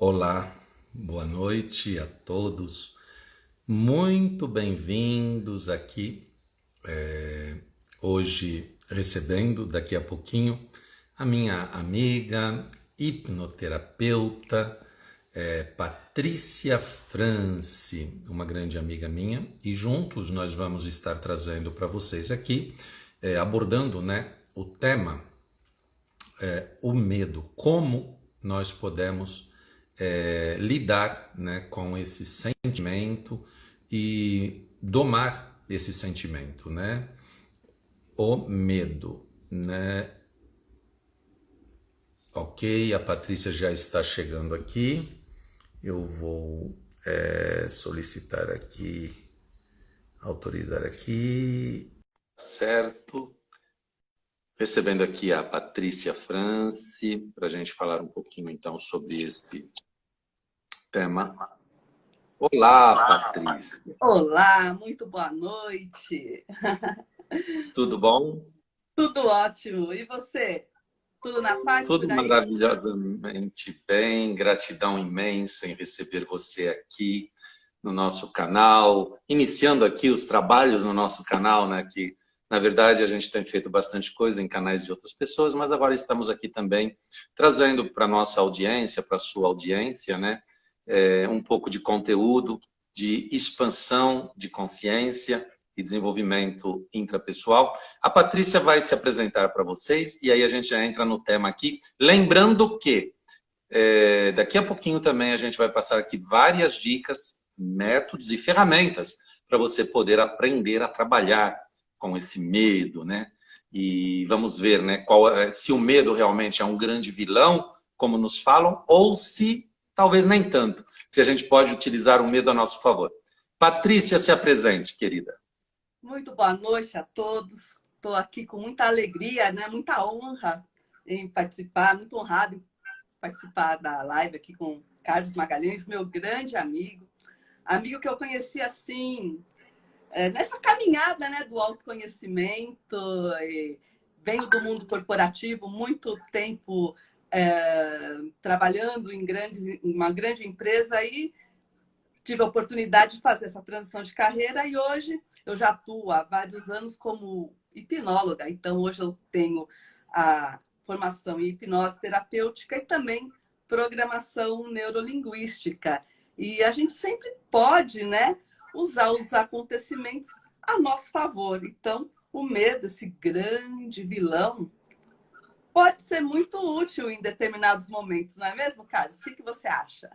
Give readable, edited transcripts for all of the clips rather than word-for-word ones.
Olá, boa noite a todos. Muito bem-vindos aqui. Hoje recebendo daqui a pouquinho a minha amiga hipnoterapeuta Patrícia France, uma grande amiga minha, e juntos nós vamos estar trazendo para vocês aqui, abordando, o tema o medo, como nós podemos lidar, com esse sentimento e domar esse sentimento, o medo, Ok, a Patrícia já está chegando aqui. Eu vou solicitar aqui, autorizar aqui, certo? Recebendo aqui a Patrícia France, para a gente falar um pouquinho então sobre esse tema. Olá, Patrícia. Olá, muito boa noite. Tudo bom? Tudo ótimo. E você? Tudo na paz Tudo por aí? maravilhosamente bem. Gratidão imensa em receber você aqui no nosso canal, iniciando aqui os trabalhos no nosso canal, que na verdade a gente tem feito bastante coisa em canais de outras pessoas, mas agora estamos aqui também trazendo para a nossa audiência, para a sua audiência, um pouco de conteúdo, de expansão de consciência e desenvolvimento intrapessoal. A Patrícia vai se apresentar para vocês e aí a gente já entra no tema aqui. Lembrando que daqui a pouquinho também a gente vai passar aqui várias dicas, métodos e ferramentas para você poder aprender a trabalhar com esse medo, E vamos ver, se o medo realmente é um grande vilão, como nos falam, ou se talvez nem tanto, se a gente pode utilizar o medo a nosso favor. Patrícia, se apresente, querida. Muito boa noite a todos. Estou aqui com muita alegria, muita honra em participar, muito honrado em participar da live aqui com Carlos Magalhães, meu grande amigo. Amigo que eu conheci assim, nessa caminhada do autoconhecimento. Venho do mundo corporativo, muito tempo trabalhando em uma grande empresa e tive a oportunidade de fazer essa transição de carreira e hoje eu já atuo há vários anos como hipnóloga. Então, hoje eu tenho a formação em hipnose terapêutica e também programação neurolinguística. E a gente sempre pode, usar os acontecimentos a nosso favor. Então, o medo, esse grande vilão, pode ser muito útil em determinados momentos, não é mesmo, Carlos? O que você acha?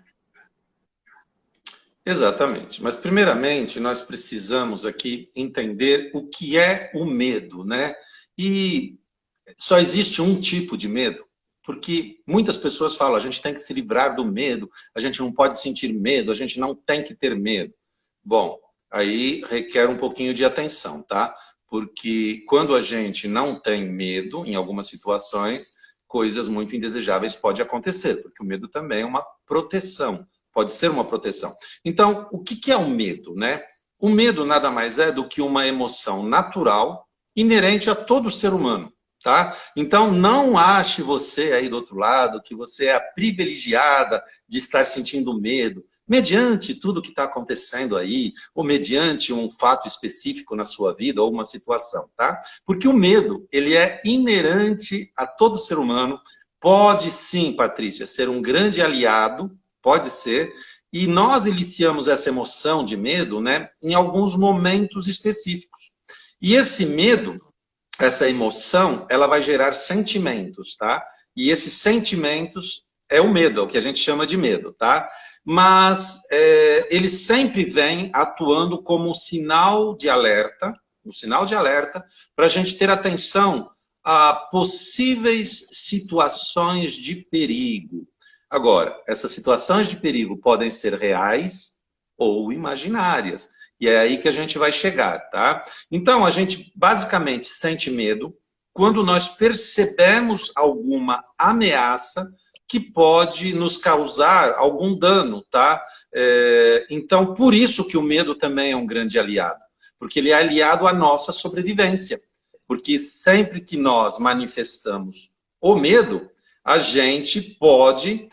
Exatamente. Mas, primeiramente, nós precisamos aqui entender o que é o medo, E só existe um tipo de medo, porque muitas pessoas falam, a gente tem que se livrar do medo, a gente não pode sentir medo, a gente não tem que ter medo. Bom, aí requer um pouquinho de atenção, tá? Porque quando a gente não tem medo, em algumas situações, coisas muito indesejáveis podem acontecer, porque o medo também é uma proteção, pode ser uma proteção. Então, o que é o medo, O medo nada mais é do que uma emoção natural, inerente a todo ser humano. Tá? Então, não ache você aí do outro lado que você é a privilegiada de estar sentindo medo, mediante tudo que está acontecendo aí, ou mediante um fato específico na sua vida, ou uma situação, tá? Porque o medo, ele é inerente a todo ser humano, pode sim, Patrícia, ser um grande aliado, pode ser, e nós iniciamos essa emoção de medo, em alguns momentos específicos. E esse medo, essa emoção, ela vai gerar sentimentos, tá? E esses sentimentos é o medo, é o que a gente chama de medo, tá? Mas ele sempre vem atuando como um sinal de alerta, para a gente ter atenção a possíveis situações de perigo. Agora, essas situações de perigo podem ser reais ou imaginárias. E é aí que a gente vai chegar, tá? Então, a gente basicamente sente medo quando nós percebemos alguma ameaça que pode nos causar algum dano, tá? Então, por isso que o medo também é um grande aliado, porque ele é aliado à nossa sobrevivência. Porque sempre que nós manifestamos o medo, a gente pode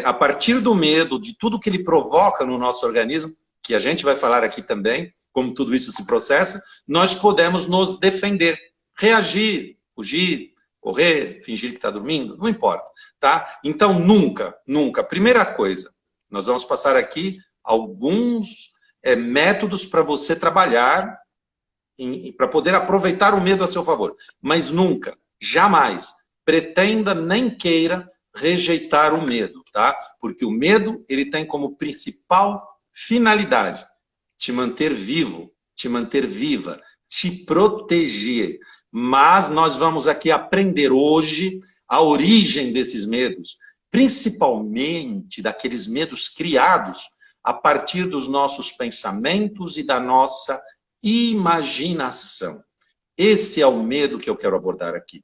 a partir do medo, de tudo que ele provoca no nosso organismo, que a gente vai falar aqui também, como tudo isso se processa, nós podemos nos defender, reagir, fugir, correr, fingir que está dormindo, não importa, tá? Então, nunca, nunca. Primeira coisa, nós vamos passar aqui alguns métodos para você trabalhar, para poder aproveitar o medo a seu favor. Mas nunca, jamais, pretenda nem queira rejeitar o medo, tá? Porque o medo, ele tem como principal finalidade te manter vivo, te manter viva, te proteger. Mas nós vamos aqui aprender hoje a origem desses medos, principalmente daqueles medos criados a partir dos nossos pensamentos e da nossa imaginação. Esse é o medo que eu quero abordar aqui.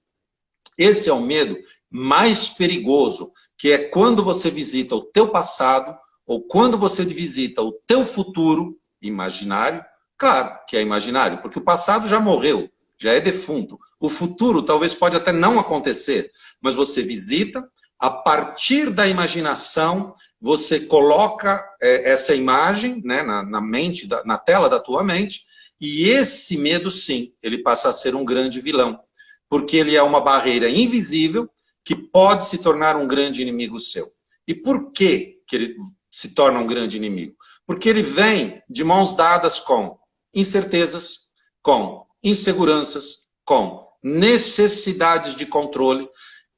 Esse é o medo mais perigoso, que é quando você visita o teu passado ou quando você visita o teu futuro imaginário. Claro que é imaginário, porque o passado já morreu, já é defunto. O futuro talvez pode até não acontecer, mas você visita, a partir da imaginação, você coloca essa imagem, né, na mente, na tela da tua mente, e esse medo, sim, ele passa a ser um grande vilão, porque ele é uma barreira invisível que pode se tornar um grande inimigo seu. E por que ele se torna um grande inimigo? Porque ele vem de mãos dadas com incertezas, com inseguranças, com necessidades de controle.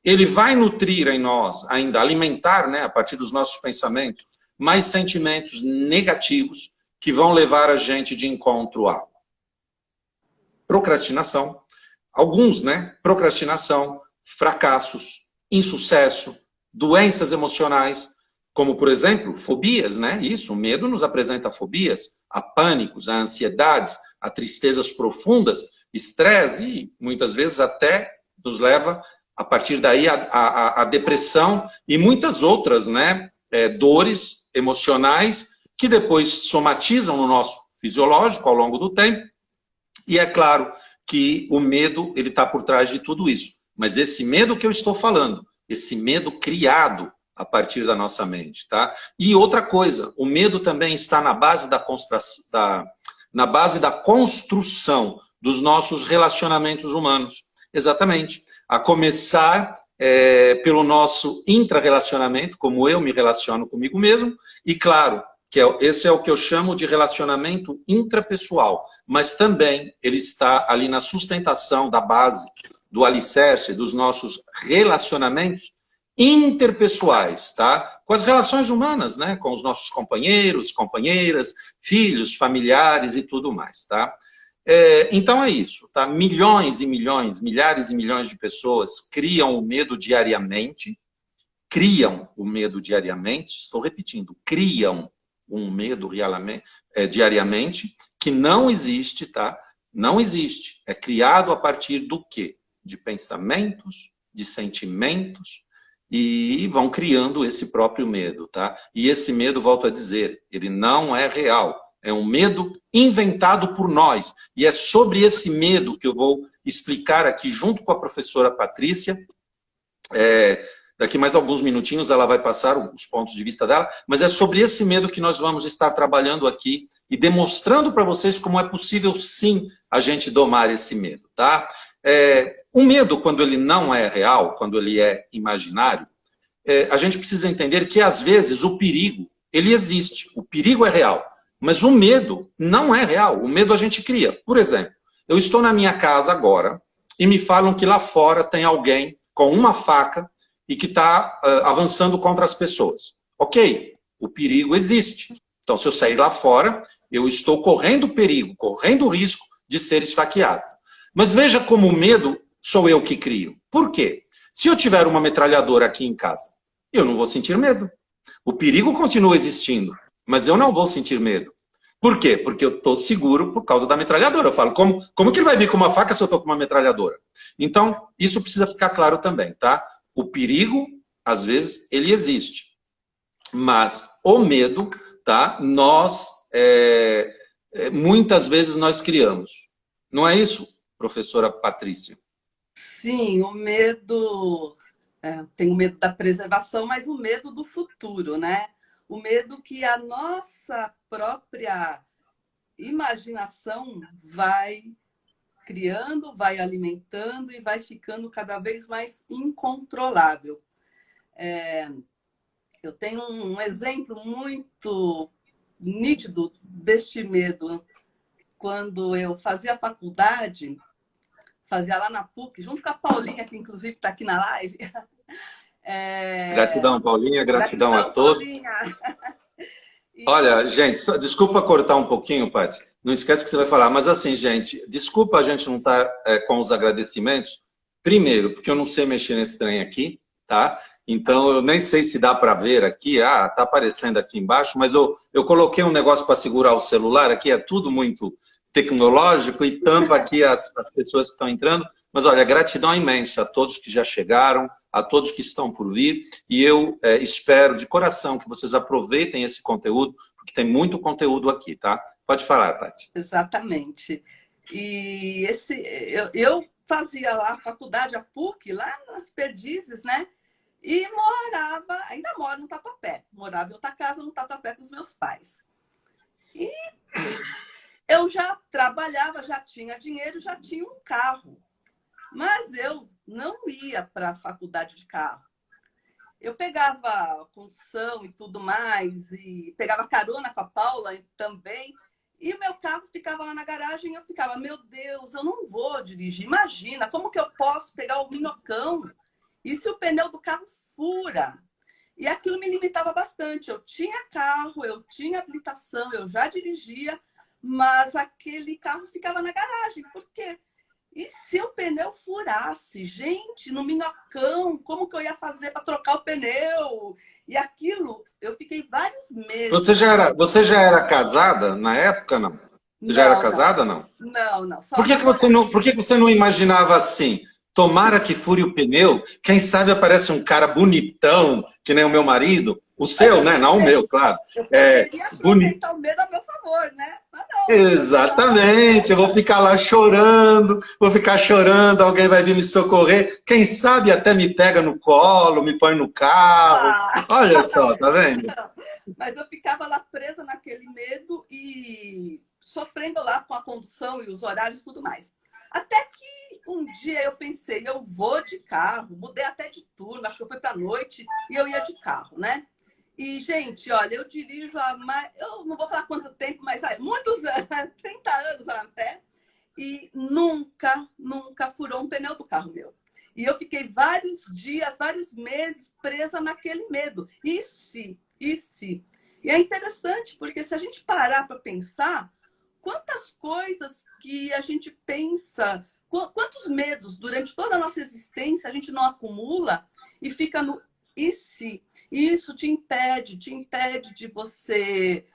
Ele vai nutrir em nós, ainda alimentar, né, a partir dos nossos pensamentos, mais sentimentos negativos que vão levar a gente de encontro a procrastinação, alguns, né, procrastinação, fracassos, insucesso, doenças emocionais, como, por exemplo, fobias, né? Isso, o medo nos apresenta fobias, a pânicos, a ansiedades, a tristezas profundas, estresse e, muitas vezes, até nos leva, a partir daí, a depressão e muitas outras, né? Dores emocionais que depois somatizam no nosso fisiológico ao longo do tempo. E é claro que o medo, ele está por trás de tudo isso. Mas esse medo que eu estou falando, esse medo criado a partir da nossa mente, tá? E outra coisa, o medo também está na base da construção dos nossos relacionamentos humanos. Exatamente. A começar pelo nosso intra-relacionamento, como eu me relaciono comigo mesmo, e claro, esse é o que eu chamo de relacionamento intrapessoal, mas também ele está ali na sustentação da base, do alicerce dos nossos relacionamentos interpessoais, tá? Com as relações humanas, né? Com os nossos companheiros, companheiras, filhos, familiares e tudo mais, tá? Então é isso, tá? Milhões e milhões, milhares e milhões de pessoas criam o medo diariamente, estou repetindo, criam um medo diariamente, que não existe, tá? Não existe. É criado a partir do quê? De pensamentos, de sentimentos, e vão criando esse próprio medo, tá? E esse medo, volto a dizer, ele não é real. É um medo inventado por nós. E é sobre esse medo que eu vou explicar aqui junto com a professora Patrícia. Daqui mais alguns minutinhos ela vai passar os pontos de vista dela, mas é sobre esse medo que nós vamos estar trabalhando aqui e demonstrando para vocês como é possível, sim, a gente domar esse medo, tá? O medo, quando ele não é real, quando ele é imaginário, a gente precisa entender que, às vezes, o perigo, ele existe. O perigo é real, mas o medo não é real. O medo a gente cria. Por exemplo, eu estou na minha casa agora e me falam que lá fora tem alguém com uma faca e que está avançando contra as pessoas. Ok, o perigo existe. Então, se eu sair lá fora, eu estou correndo perigo, correndo risco de ser esfaqueado. Mas veja como o medo sou eu que crio. Por quê? Se eu tiver uma metralhadora aqui em casa, eu não vou sentir medo. O perigo continua existindo, mas eu não vou sentir medo. Por quê? Porque eu estou seguro por causa da metralhadora. Eu falo, como que ele vai vir com uma faca se eu estou com uma metralhadora? Então, isso precisa ficar claro também, tá? O perigo, às vezes, ele existe. Mas o medo, tá? Muitas vezes nós criamos. Não é isso, professora Patrícia? Sim, o medo Tenho medo da preservação, mas o medo do futuro, né? O medo que a nossa própria imaginação vai criando, vai alimentando e vai ficando cada vez mais incontrolável. Eu tenho um exemplo muito nítido deste medo. Quando eu fazia faculdade, fazia lá na PUC, junto com a Paulinha, que inclusive está aqui na live. Gratidão, Paulinha, gratidão a todos. Paulinha. Olha, gente, desculpa cortar um pouquinho, Paty. Não esquece que você vai falar. Mas assim, gente, desculpa a gente não estar com os agradecimentos. Primeiro, porque eu não sei mexer nesse trem aqui, tá? Então, eu nem sei se dá para ver aqui. Tá aparecendo aqui embaixo, mas eu coloquei um negócio para segurar o celular aqui. É tudo muito tecnológico e tampa aqui as pessoas que estão entrando. Mas, olha, gratidão imensa a todos que já chegaram, a todos que estão por vir. E eu espero de coração que vocês aproveitem esse conteúdo, porque tem muito conteúdo aqui, tá? Pode falar, Paty. Exatamente. E eu fazia lá a faculdade, a PUC, lá nas Perdizes, né? E ainda moro no Tatuapé. Morava em outra casa no Tatuapé com os meus pais. E eu já trabalhava, já tinha dinheiro, já tinha um carro. Mas eu não ia para a faculdade de carro. Eu pegava condução e tudo mais, e pegava carona com a Paula também, e o meu carro ficava lá na garagem e eu ficava, meu Deus, eu não vou dirigir. Imagina, como que eu posso pegar o minhocão? E se o pneu do carro fura? E aquilo me limitava bastante. Eu tinha carro, eu tinha habilitação, eu já dirigia, mas aquele carro ficava na garagem. Por quê? E se o pneu furasse? Gente, no minhocão, como que eu ia fazer para trocar o pneu? E aquilo, eu fiquei vários meses. Você já era casada na época, não? Você já era casada, não? Não. Por que você não imaginava assim? Tomara que fure o pneu, quem sabe aparece um cara bonitão, que nem o meu marido. O seu, né? Não o meu, claro. Eu poderia aproveitar o medo a meu favor, né? Mas não. Exatamente. Eu vou ficar lá chorando, alguém vai vir me socorrer. Quem sabe até me pega no colo, me põe no carro. Olha só, tá vendo? Mas eu ficava lá presa naquele medo e sofrendo lá com a condução e os horários e tudo mais. Até que um dia eu pensei, eu vou de carro, mudei até de turno, acho que eu fui para a noite e eu ia de carro, né? E, gente, olha, eu dirijo há mais... Eu não vou falar quanto tempo, mas muitos anos, 30 anos até. E nunca furou um pneu do carro meu. E eu fiquei vários dias, vários meses presa naquele medo. E se? E é interessante, porque se a gente parar para pensar, quantas coisas que a gente pensa, quantos medos durante toda a nossa existência a gente não acumula e fica no e se? E isso te impede de você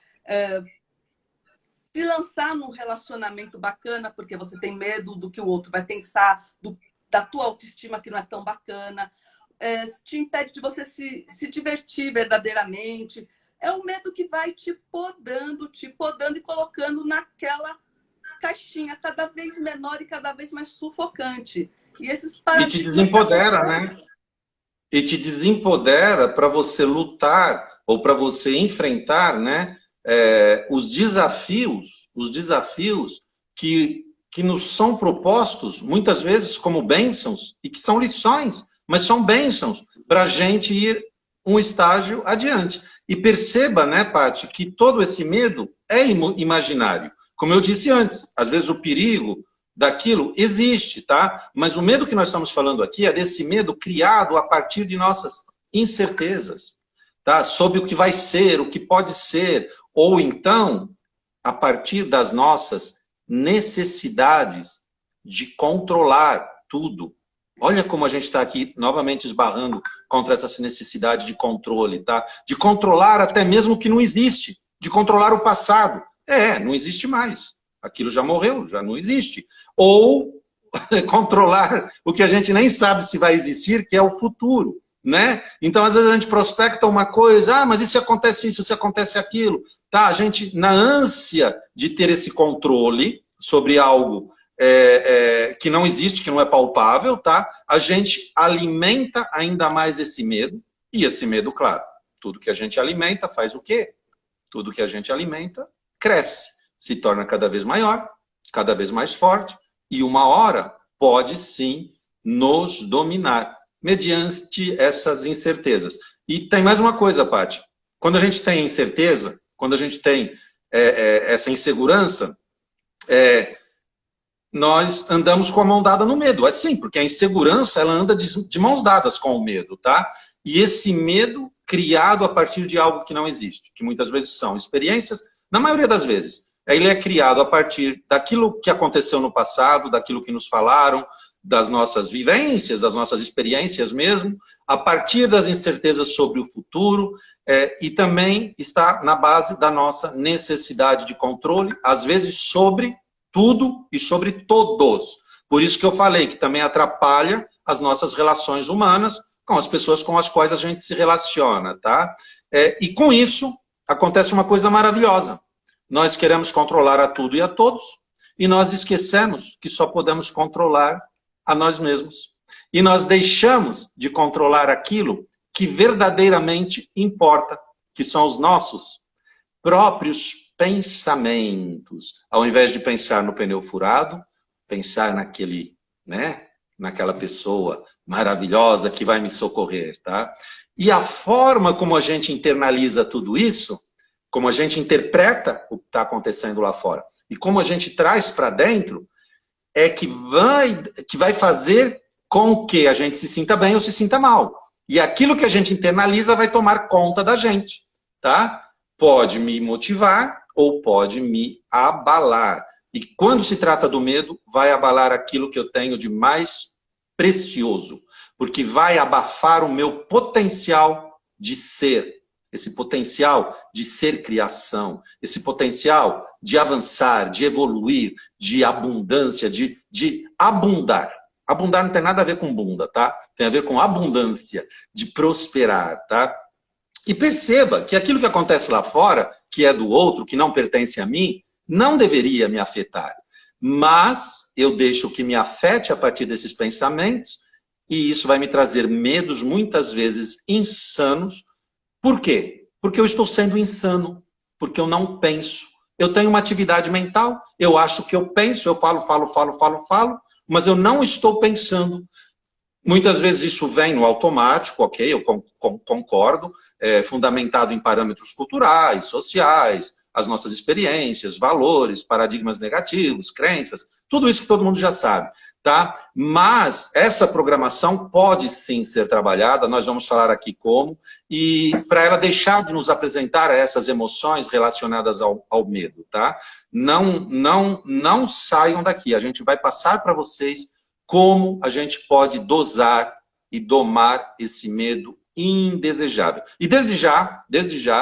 se lançar num relacionamento bacana, porque você tem medo do que o outro vai pensar, da tua autoestima que não é tão bacana. Te impede de você se divertir verdadeiramente. É um medo que vai te podando e colocando naquela caixinha cada vez menor e cada vez mais sufocante. E esses paradigmas... E te desempodera, né? E te desempodera para você lutar ou para você enfrentar, né, os desafios que nos são propostos, muitas vezes como bênçãos, e que são lições, mas são bênçãos para a gente ir um estágio adiante. E perceba, né, Paty, que todo esse medo é imaginário. Como eu disse antes, às vezes o perigo daquilo existe, tá? Mas o medo que nós estamos falando aqui é desse medo criado a partir de nossas incertezas, tá? Sobre o que vai ser, o que pode ser, ou então, a partir das nossas necessidades de controlar tudo. Olha como a gente está aqui novamente esbarrando contra essa necessidade de controle, tá? De controlar até mesmo o que não existe, de controlar o passado. Não existe mais. Aquilo já morreu, já não existe. Ou controlar o que a gente nem sabe se vai existir, que é o futuro, né? Então, às vezes, a gente prospecta uma coisa, mas e se acontece isso, se acontece aquilo? Tá, a gente, na ânsia de ter esse controle sobre algo que não existe, que não é palpável, tá? A gente alimenta ainda mais esse medo, e esse medo, claro, tudo que a gente alimenta faz o quê? Tudo que a gente alimenta cresce, se torna cada vez maior, cada vez mais forte, e uma hora pode sim nos dominar, mediante essas incertezas. E tem mais uma coisa, Paty. Quando a gente tem incerteza, quando a gente tem essa insegurança, nós andamos com a mão dada no medo. É sim, porque a insegurança ela anda de mãos dadas com o medo, tá? E esse medo criado a partir de algo que não existe, que muitas vezes são experiências, na maioria das vezes, ele é criado a partir daquilo que aconteceu no passado, daquilo que nos falaram, das nossas vivências, das nossas experiências mesmo, a partir das incertezas sobre o futuro, e também está na base da nossa necessidade de controle, às vezes sobre tudo e sobre todos. Por isso que eu falei que também atrapalha as nossas relações humanas com as pessoas com as quais a gente se relaciona, tá? E com isso acontece uma coisa maravilhosa. Nós queremos controlar a tudo e a todos, e nós esquecemos que só podemos controlar a nós mesmos. E nós deixamos de controlar aquilo que verdadeiramente importa, que são os nossos próprios pensamentos. Ao invés de pensar no pneu furado, pensar naquela pessoa maravilhosa que vai me socorrer, tá? E a forma como a gente internaliza tudo isso, como a gente interpreta o que está acontecendo lá fora, e como a gente traz para dentro, é que vai fazer com que a gente se sinta bem ou se sinta mal. E aquilo que a gente internaliza vai tomar conta da gente, tá? Pode me motivar ou pode me abalar. E quando se trata do medo, vai abalar aquilo que eu tenho de mais precioso, porque vai abafar o meu potencial de ser, esse potencial de ser criação, esse potencial de avançar, de evoluir, de abundância, de abundar. Abundar não tem nada a ver com bunda, tá? Tem a ver com abundância, de prosperar, tá? E perceba que aquilo que acontece lá fora, que é do outro, que não pertence a mim, não deveria me afetar. Mas eu deixo que me afete a partir desses pensamentos, e isso vai me trazer medos, muitas vezes insanos. Por quê? Porque eu estou sendo insano, porque eu não penso. Eu tenho uma atividade mental, eu acho que eu penso, eu falo, mas eu não estou pensando. Muitas vezes isso vem no automático, ok, eu concordo, fundamentado em parâmetros culturais, sociais, as nossas experiências, valores, paradigmas negativos, crenças, tudo isso que todo mundo já sabe, tá? Mas essa programação pode sim ser trabalhada, nós vamos falar aqui como, e para ela deixar de nos apresentar essas emoções relacionadas ao medo, tá? Não saiam daqui, a gente vai passar para vocês como a gente pode dosar e domar esse medo indesejável. E desde já,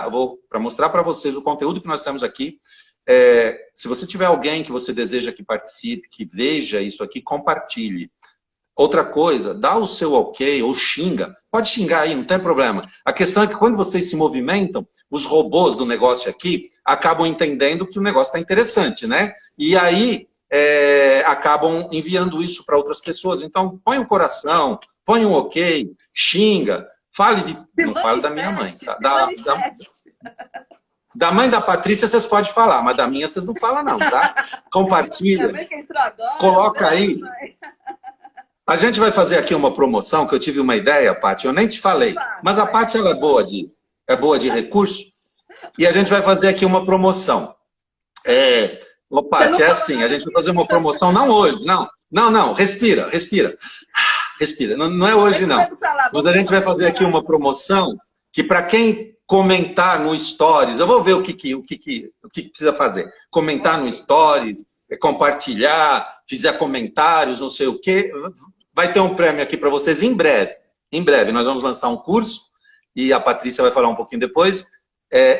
eu vou para mostrar para vocês o conteúdo que nós temos aqui. Se você tiver alguém que você deseja que participe, que veja isso aqui, compartilhe. Outra coisa, dá o seu ok ou xinga. Pode xingar aí, não tem problema. A questão é que quando vocês se movimentam, os robôs do negócio aqui acabam entendendo que o negócio está interessante, né? E aí acabam enviando isso para outras pessoas. Então, põe um coração, põe um ok, xinga, não fale da minha mãe, tá? Da mãe da Patrícia vocês podem falar, mas da minha vocês não falam não, tá? Compartilha, coloca aí. A gente vai fazer aqui uma promoção, que eu tive uma ideia, Paty, eu nem te falei, mas a Paty ela é boa de recurso, e a gente vai fazer aqui uma promoção. Ô, Paty, é assim, a gente vai fazer uma promoção, não hoje, não, respira. Respira, não é hoje não. Mas a gente vai fazer aqui uma promoção que para quem comentar no Stories, eu vou ver o que precisa fazer. Comentar no Stories, compartilhar, fizer comentários, não sei o quê, vai ter um prêmio aqui para vocês em breve. Em breve, nós vamos lançar um curso e a Patrícia vai falar um pouquinho depois,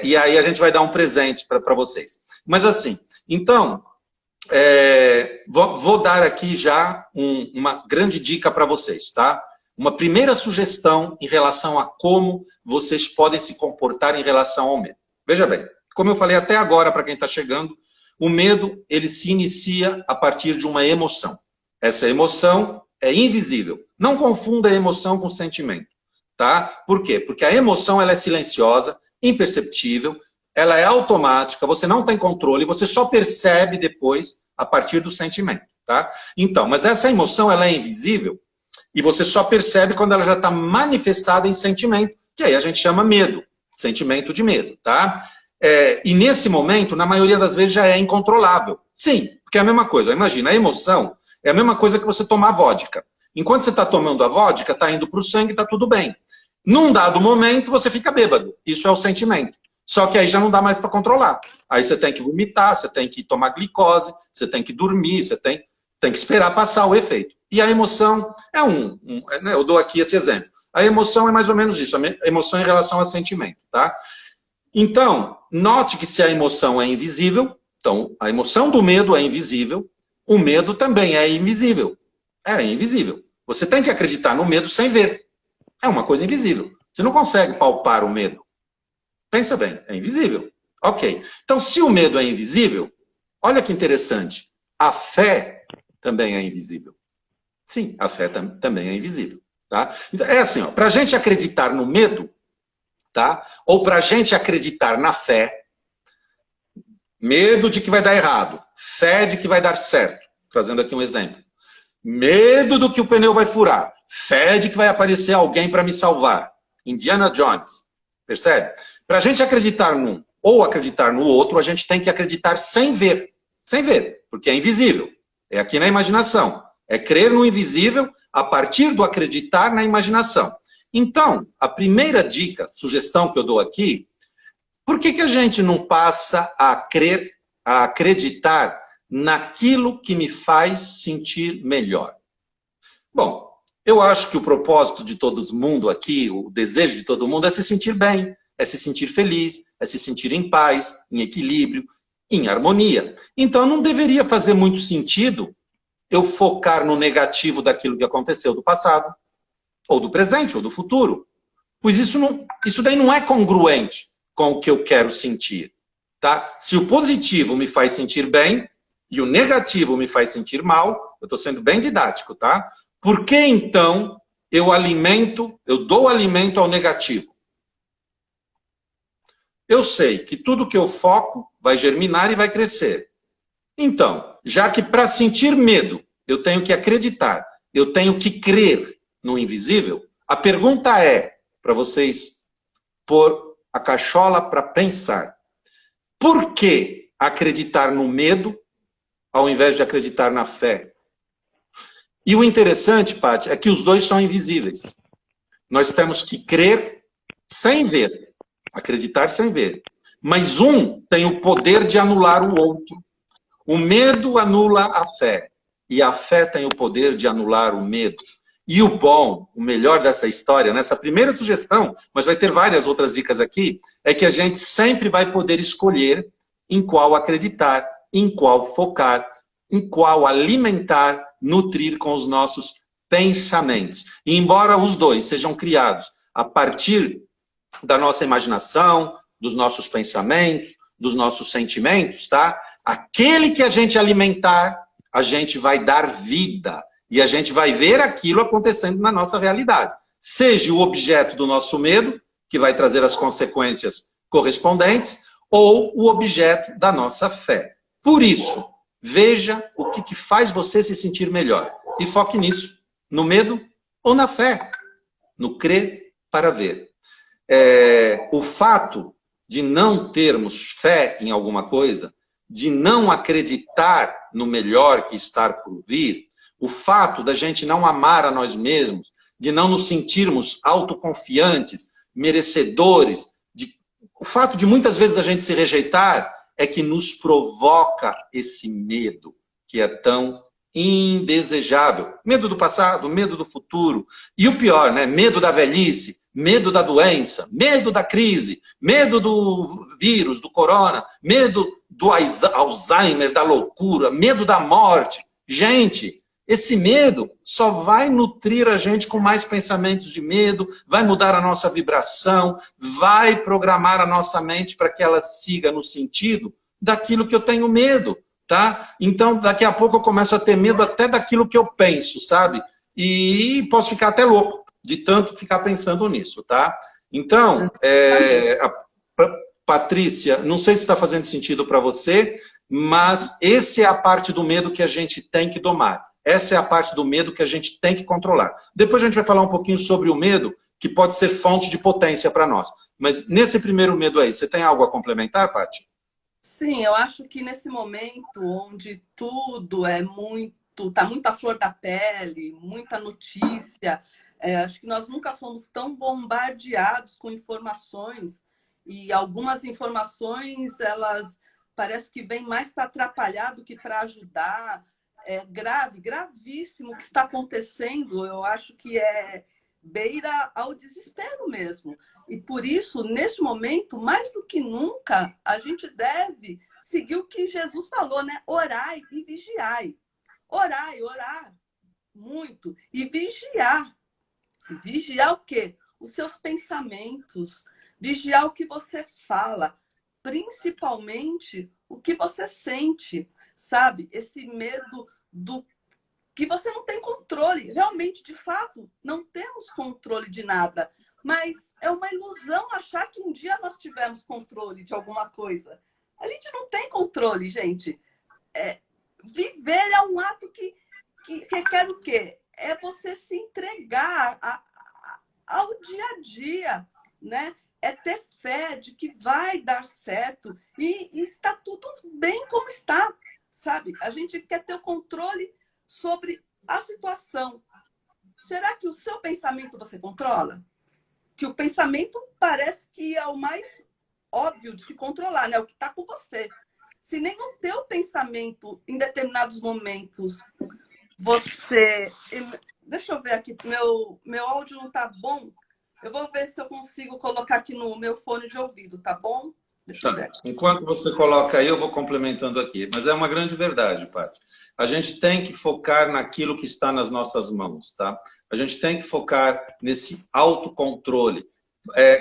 e aí a gente vai dar um presente para vocês. Mas assim, então, vou dar aqui já uma grande dica para vocês, tá? Uma primeira sugestão em relação a como vocês podem se comportar em relação ao medo. Veja bem, como eu falei até agora para quem está chegando, O medo, ele se inicia a partir de uma emoção. Essa emoção é invisível. Não confunda a emoção com o sentimento, tá? Por quê? Porque a emoção, ela é silenciosa, imperceptível, ela é automática, você não tem controle, você só percebe depois a partir do sentimento, tá? Então, mas essa emoção, ela é invisível e você só percebe quando ela já está manifestada em sentimento, que aí a gente chama medo, sentimento de medo, tá? E nesse momento, na maioria das vezes, já é incontrolável. Sim, porque é a mesma coisa. Imagina, a emoção é a mesma coisa que você tomar vodka. Enquanto você está tomando a vodka, está indo para o sangue, está tudo bem. Num dado momento, você fica bêbado. Isso é o sentimento. Só que aí já não dá mais para controlar. Aí você tem que vomitar, você tem que tomar glicose, você tem que dormir, você tem que esperar passar o efeito. E a emoção né, eu dou aqui esse exemplo. A emoção é mais ou menos isso, a emoção em relação a sentimento, tá? Então, note que se a emoção é invisível, então a emoção do medo é invisível, o medo também é invisível. É invisível. Você tem que acreditar no medo sem ver. É uma coisa invisível. Você não consegue palpar o medo. Pensa bem, é invisível. Ok. Então, se o medo é invisível, olha que interessante. A fé também é invisível. Sim, a fé também é invisível. Tá? Então, é assim, para a gente acreditar no medo, tá? Ou para a gente acreditar na fé, medo de que vai dar errado, fé de que vai dar certo. Trazendo aqui um exemplo. Medo do que o pneu vai furar, fé de que vai aparecer alguém para me salvar. Indiana Jones. Percebe? Para a gente acreditar num ou acreditar no outro, a gente tem que acreditar sem ver. Sem ver, porque é invisível. É aqui na imaginação. É crer no invisível a partir do acreditar na imaginação. Então, a primeira dica, sugestão que eu dou aqui, por que a gente não passa a crer, a acreditar naquilo que me faz sentir melhor? Bom, eu acho que o propósito de todo mundo aqui, o desejo de todo mundo é se sentir bem, é se sentir feliz, é se sentir em paz, em equilíbrio, em harmonia. Então não deveria fazer muito sentido eu focar no negativo daquilo que aconteceu do passado, ou do presente, ou do futuro. Pois isso daí não é congruente com o que eu quero sentir. Tá? Se o positivo me faz sentir bem, e o negativo me faz sentir mal, eu estou sendo bem didático, tá? Por que então eu dou alimento ao negativo? Eu sei que tudo que eu foco vai germinar e vai crescer. Então, já que para sentir medo eu tenho que acreditar, eu tenho que crer no invisível, a pergunta é, para vocês pôr a cachola para pensar, por que acreditar no medo ao invés de acreditar na fé? E o interessante, Paty, é que os dois são invisíveis. Nós temos que crer sem ver, acreditar sem ver. Mas um tem o poder de anular o outro. O medo anula a fé. E a fé tem o poder de anular o medo. E o bom, o melhor dessa história, nessa primeira sugestão, mas vai ter várias outras dicas aqui, é que a gente sempre vai poder escolher em qual acreditar, em qual focar, em qual alimentar, nutrir com os nossos pensamentos. E embora os dois sejam criados a partir da nossa imaginação, dos nossos pensamentos, dos nossos sentimentos, tá? Aquele que a gente alimentar, a gente vai dar vida. E a gente vai ver aquilo acontecendo na nossa realidade. Seja o objeto do nosso medo, que vai trazer as consequências correspondentes, ou o objeto da nossa fé. Por isso, veja o que faz você se sentir melhor. E foque nisso. No medo ou na fé. No crer para ver. O fato de não termos fé em alguma coisa, de não acreditar no melhor que está por vir, o fato da gente não amar a nós mesmos, de não nos sentirmos autoconfiantes, merecedores, o fato de muitas vezes a gente se rejeitar é que nos provoca esse medo, que é tão indesejável. Medo do passado, medo do futuro. E o pior, né? Medo da velhice, medo da doença, medo da crise, medo do vírus, do corona, medo do Alzheimer, da loucura, medo da morte. Gente, esse medo só vai nutrir a gente com mais pensamentos de medo, vai mudar a nossa vibração, vai programar a nossa mente para que ela siga no sentido daquilo que eu tenho medo, tá? Então, daqui a pouco eu começo a ter medo até daquilo que eu penso, sabe? E posso ficar até louco de tanto ficar pensando nisso, tá? Então, Patrícia, não sei se está fazendo sentido para você, mas essa é a parte do medo que a gente tem que domar. Essa é a parte do medo que a gente tem que controlar. Depois a gente vai falar um pouquinho sobre o medo, que pode ser fonte de potência para nós. Mas nesse primeiro medo aí, você tem algo a complementar, Paty? Sim, eu acho que nesse momento onde tudo é tá muito à flor da pele, muita notícia, acho que nós nunca fomos tão bombardeados com informações, e algumas informações, elas parece que vêm mais para atrapalhar do que para ajudar. É grave, gravíssimo o que está acontecendo. Eu acho que beira ao desespero mesmo. E por isso, neste momento, mais do que nunca, a gente deve seguir o que Jesus falou, né? Orai e vigiai. Orar muito e vigiar. Vigiar o quê? Os seus pensamentos, vigiar o que você fala, principalmente o que você sente, sabe? Esse medo do que você não tem controle. Realmente, de fato, não temos controle de nada. Mas é uma ilusão achar que um dia nós tivemos controle de alguma coisa. A gente não tem controle, gente. Viver é um ato que requer o quê? É você se entregar ao dia a dia, né? É ter fé de que vai dar certo e está tudo bem como está, sabe? A gente quer ter o controle sobre a situação. Será que o seu pensamento você controla? Que o pensamento parece que é o mais óbvio de se controlar, né? O que está com você. Se nem o teu pensamento, em determinados momentos, você... Deixa eu ver aqui, meu áudio não está bom. Eu vou ver se eu consigo colocar aqui no meu fone de ouvido, tá bom? Deixa eu ver aqui. Enquanto você coloca aí, eu vou complementando aqui. Mas é uma grande verdade, Paty. A gente tem que focar naquilo que está nas nossas mãos, tá? A gente tem que focar nesse autocontrole.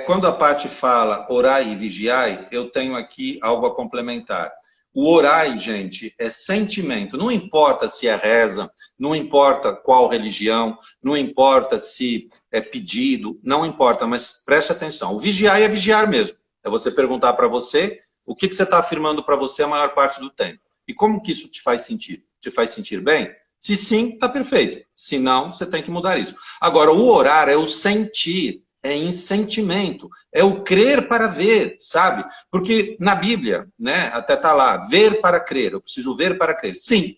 Quando a Paty fala orai e vigiai, eu tenho aqui algo a complementar. O orai, gente, é sentimento. Não importa se é reza, não importa qual religião, não importa se é pedido, não importa, mas preste atenção. O vigiar é vigiar mesmo. É você perguntar para você o que você está afirmando para você a maior parte do tempo. E como que isso te faz sentir? Te faz sentir bem? Se sim, está perfeito. Se não, você tem que mudar isso. Agora, o orar é o sentir. É em sentimento, é o crer para ver, sabe? Porque na Bíblia, né, até está lá, ver para crer, eu preciso ver para crer. Sim,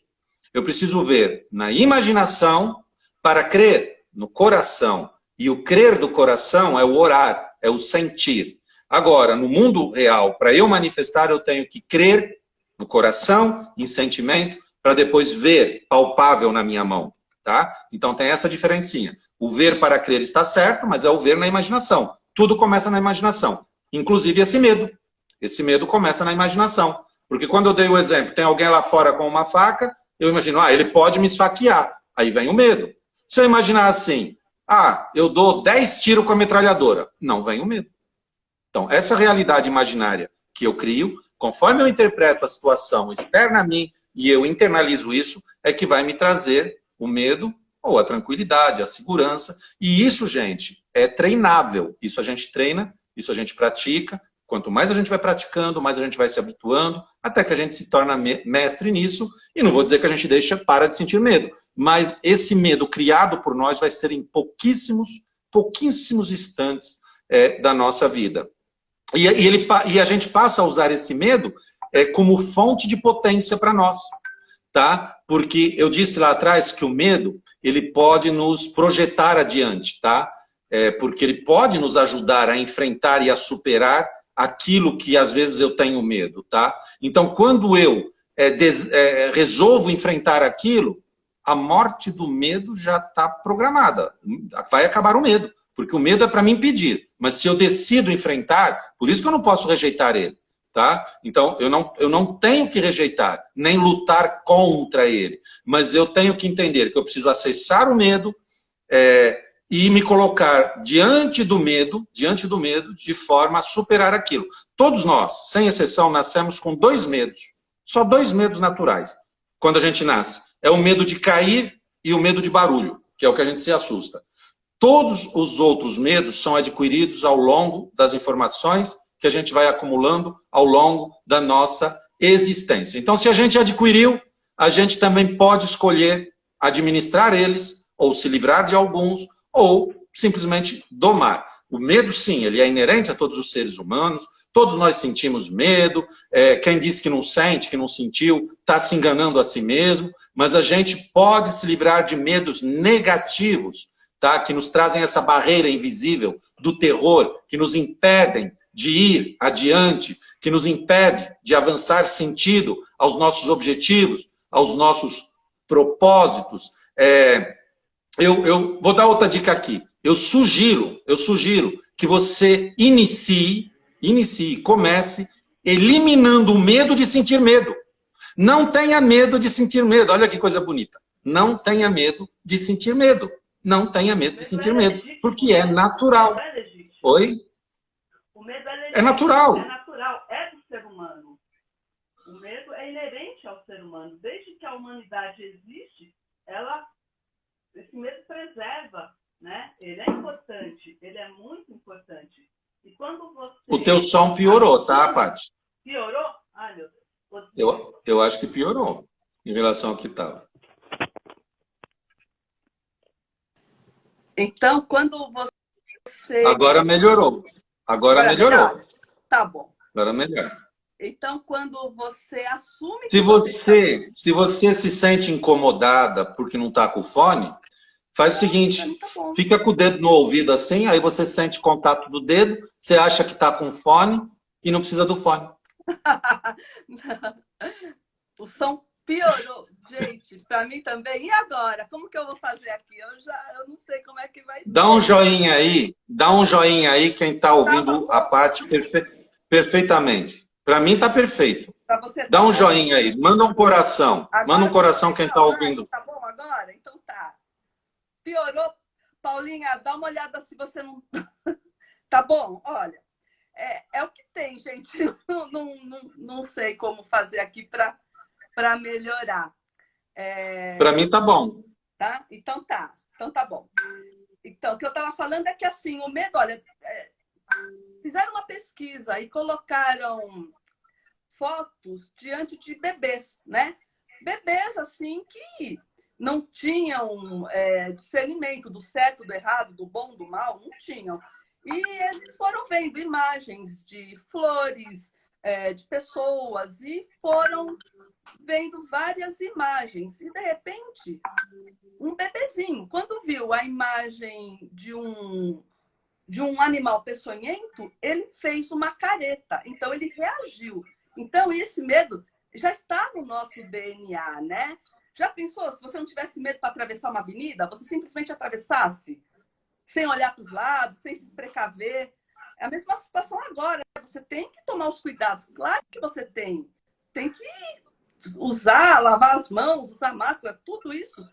eu preciso ver na imaginação para crer no coração. E o crer do coração é o orar, é o sentir. Agora, no mundo real, para eu manifestar, eu tenho que crer no coração, em sentimento, para depois ver palpável na minha mão, tá? Então tem essa diferencinha. O ver para crer está certo, mas é o ver na imaginação. Tudo começa na imaginação. Inclusive esse medo. Esse medo começa na imaginação. Porque quando eu dei o exemplo, tem alguém lá fora com uma faca, eu imagino, ele pode me esfaquear. Aí vem o medo. Se eu imaginar assim, eu dou 10 tiros com a metralhadora. Não vem o medo. Então, essa realidade imaginária que eu crio, conforme eu interpreto a situação externa a mim e eu internalizo isso, é que vai me trazer o medo ou a tranquilidade, a segurança. E isso, gente, é treinável. Isso a gente treina, isso a gente pratica. Quanto mais a gente vai praticando, mais a gente vai se habituando, até que a gente se torna mestre nisso. E não vou dizer que a gente para de sentir medo. Mas esse medo criado por nós vai ser em pouquíssimos instantes da nossa vida. E a gente passa a usar esse medo como fonte de potência para nós. Tá? Porque eu disse lá atrás que o medo, ele pode nos projetar adiante, tá? Porque ele pode nos ajudar a enfrentar e a superar aquilo que às vezes eu tenho medo, tá? Então, quando eu resolvo enfrentar aquilo, a morte do medo já está programada. Vai acabar o medo, porque o medo é para me impedir. Mas se eu decido enfrentar, por isso que eu não posso rejeitar ele. Tá? Então, eu não tenho que rejeitar, nem lutar contra ele. Mas eu tenho que entender que eu preciso acessar o medo, e me colocar diante do medo, de forma a superar aquilo. Todos nós, sem exceção, nascemos com 2 medos. Só 2 medos naturais quando a gente nasce. É o medo de cair e o medo de barulho, que é o que a gente se assusta. Todos os outros medos são adquiridos ao longo das informações que a gente vai acumulando ao longo da nossa existência. Então, se a gente adquiriu, a gente também pode escolher administrar eles, ou se livrar de alguns, ou simplesmente domar. O medo, sim, ele é inerente a todos os seres humanos, todos nós sentimos medo, quem disse que não sente, que não sentiu, está se enganando a si mesmo, mas a gente pode se livrar de medos negativos, tá? Que nos trazem essa barreira invisível do terror, que nos impedem de ir adiante, que nos impede de avançar sentido aos nossos objetivos, aos nossos propósitos. Eu vou dar outra dica aqui. Eu sugiro que você comece eliminando o medo de sentir medo. Não tenha medo de sentir medo. Olha que coisa bonita. Não tenha medo de sentir medo. Não tenha medo de sentir medo, porque é natural. Oi? O medo é É natural. É natural, é do ser humano. O medo é inerente ao ser humano. Desde que a humanidade existe, esse medo preserva, né? Ele é importante, ele é muito importante. E quando você... O teu som piorou, tá, Paty? Piorou? Ai, meu Deus. Eu acho que piorou em relação ao que estava. Então, quando você... Agora melhorou. Agora melhorou. Melhor? Tá bom. Agora melhor. Então, quando você assume que se você se sente incomodada porque não está com o fone, faz o seguinte, fica com o dedo no ouvido assim, aí você sente contato do dedo, você acha que está com fone e não precisa do fone. O som piorou. Gente, para mim também. E agora? Como que eu vou fazer aqui? Eu não sei como é que vai ser. Dá um joinha aí, quem está ouvindo a Paty perfeitamente. Para mim está perfeito. Você dá um joinha aí, manda um coração. Agora, manda um coração quem está ouvindo. Tá bom agora? Então tá. Piorou? Paulinha, dá uma olhada se você não... Tá bom? Olha, é o que tem, gente. Não sei como fazer aqui para melhorar. Para mim tá bom. Tá? Então tá bom. Então, o que eu estava falando é que assim, o medo, olha, fizeram uma pesquisa e colocaram fotos diante de bebês, né? Bebês, assim, que não tinham discernimento do certo, do errado, do bom, do mal, não tinham. E eles foram vendo imagens de flores, de pessoas, e foram vendo várias imagens. E, de repente, um bebezinho, quando viu a imagem de um animal peçonhento, ele fez uma careta. Então, ele reagiu. Então, esse medo já está no nosso DNA, né? Já pensou, se você não tivesse medo para atravessar uma avenida, você simplesmente atravessasse, sem olhar para os lados, sem se precaver? É a mesma situação agora. Você tem que tomar os cuidados. Claro que você tem. Tem que usar, lavar as mãos, usar máscara, tudo isso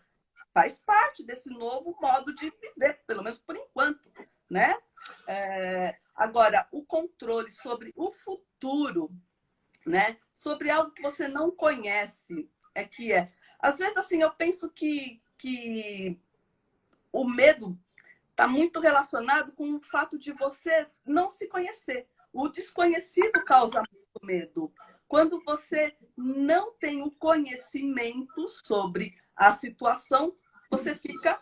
faz parte desse novo modo de viver, pelo menos por enquanto, né? Agora, o controle sobre o futuro, né? Sobre algo que você não conhece, às vezes, assim, eu penso que o medo está muito relacionado com o fato de você não se conhecer. O desconhecido causa muito medo. Quando você não tem o conhecimento sobre a situação, você fica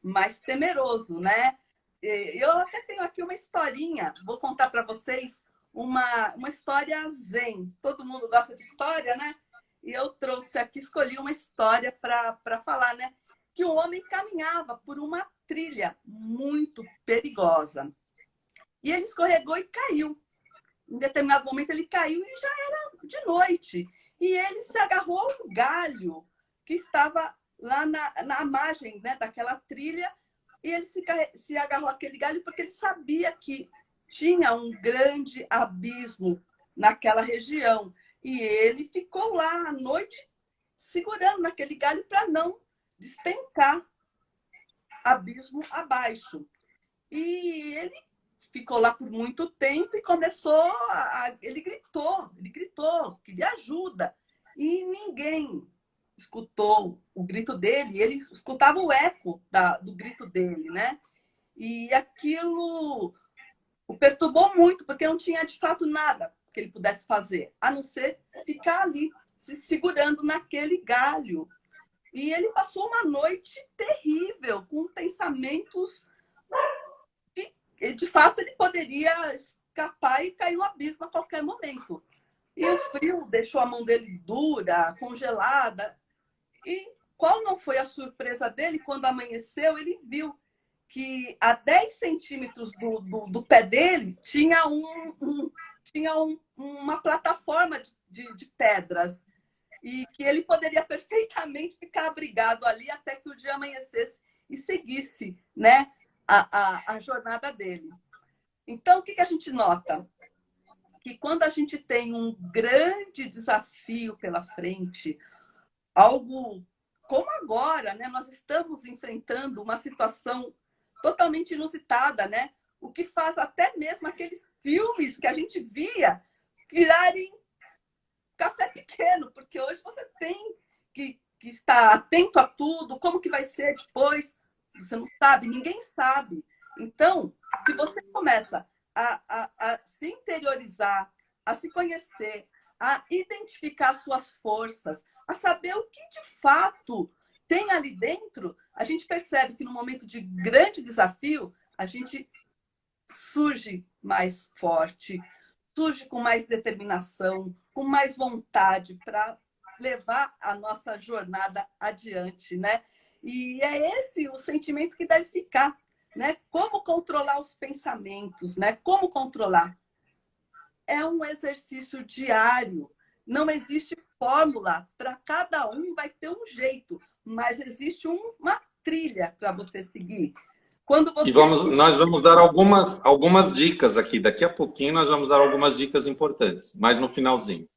mais temeroso, né? Eu até tenho aqui uma historinha, vou contar para vocês uma história zen. Todo mundo gosta de história, né? E eu trouxe aqui, escolhi uma história para falar, né? Que um homem caminhava por uma trilha muito perigosa. E ele escorregou e caiu. Em determinado momento ele caiu e já era de noite. E ele se agarrou a um galho que estava lá na margem, né, daquela trilha. E ele se agarrou àquele galho porque ele sabia que tinha um grande abismo naquela região. E ele ficou lá à noite segurando naquele galho para não despencar. abismo abaixo. E ele ficou lá por muito tempo e começou ele gritou, queria ajuda. E ninguém escutou o grito dele, ele escutava o eco do grito dele, né? E aquilo o perturbou muito, porque não tinha de fato nada que ele pudesse fazer, a não ser ficar ali, se segurando naquele galho. E ele passou uma noite terrível, com pensamentos de fato, ele poderia escapar e cair no abismo a qualquer momento. E o frio deixou a mão dele dura, congelada. E qual não foi a surpresa dele quando amanheceu? Ele viu que a 10 centímetros do pé dele tinha uma plataforma de pedras. E que ele poderia perfeitamente ficar abrigado ali até que o dia amanhecesse e seguisse, né, a jornada dele. Então, o que a gente nota? Que quando a gente tem um grande desafio pela frente, algo como agora, né? Nós estamos enfrentando uma situação totalmente inusitada, né? O que faz até mesmo aqueles filmes que a gente via virarem café pequeno, porque hoje você tem que estar atento a tudo, como que vai ser depois, você não sabe, ninguém sabe. Então, se você começa a se interiorizar, a se conhecer, a identificar suas forças, a saber o que de fato tem ali dentro, a gente percebe que no momento de grande desafio, a gente surge mais forte, surge com mais determinação, com mais vontade para levar a nossa jornada adiante, né? E é esse o sentimento que deve ficar, né? Como controlar os pensamentos, né? Como controlar? É um exercício diário. Não existe fórmula, para cada um vai ter um jeito, mas existe uma trilha para você seguir. Quando você... E nós vamos dar algumas dicas aqui. Daqui a pouquinho nós vamos dar algumas dicas importantes, mas no finalzinho.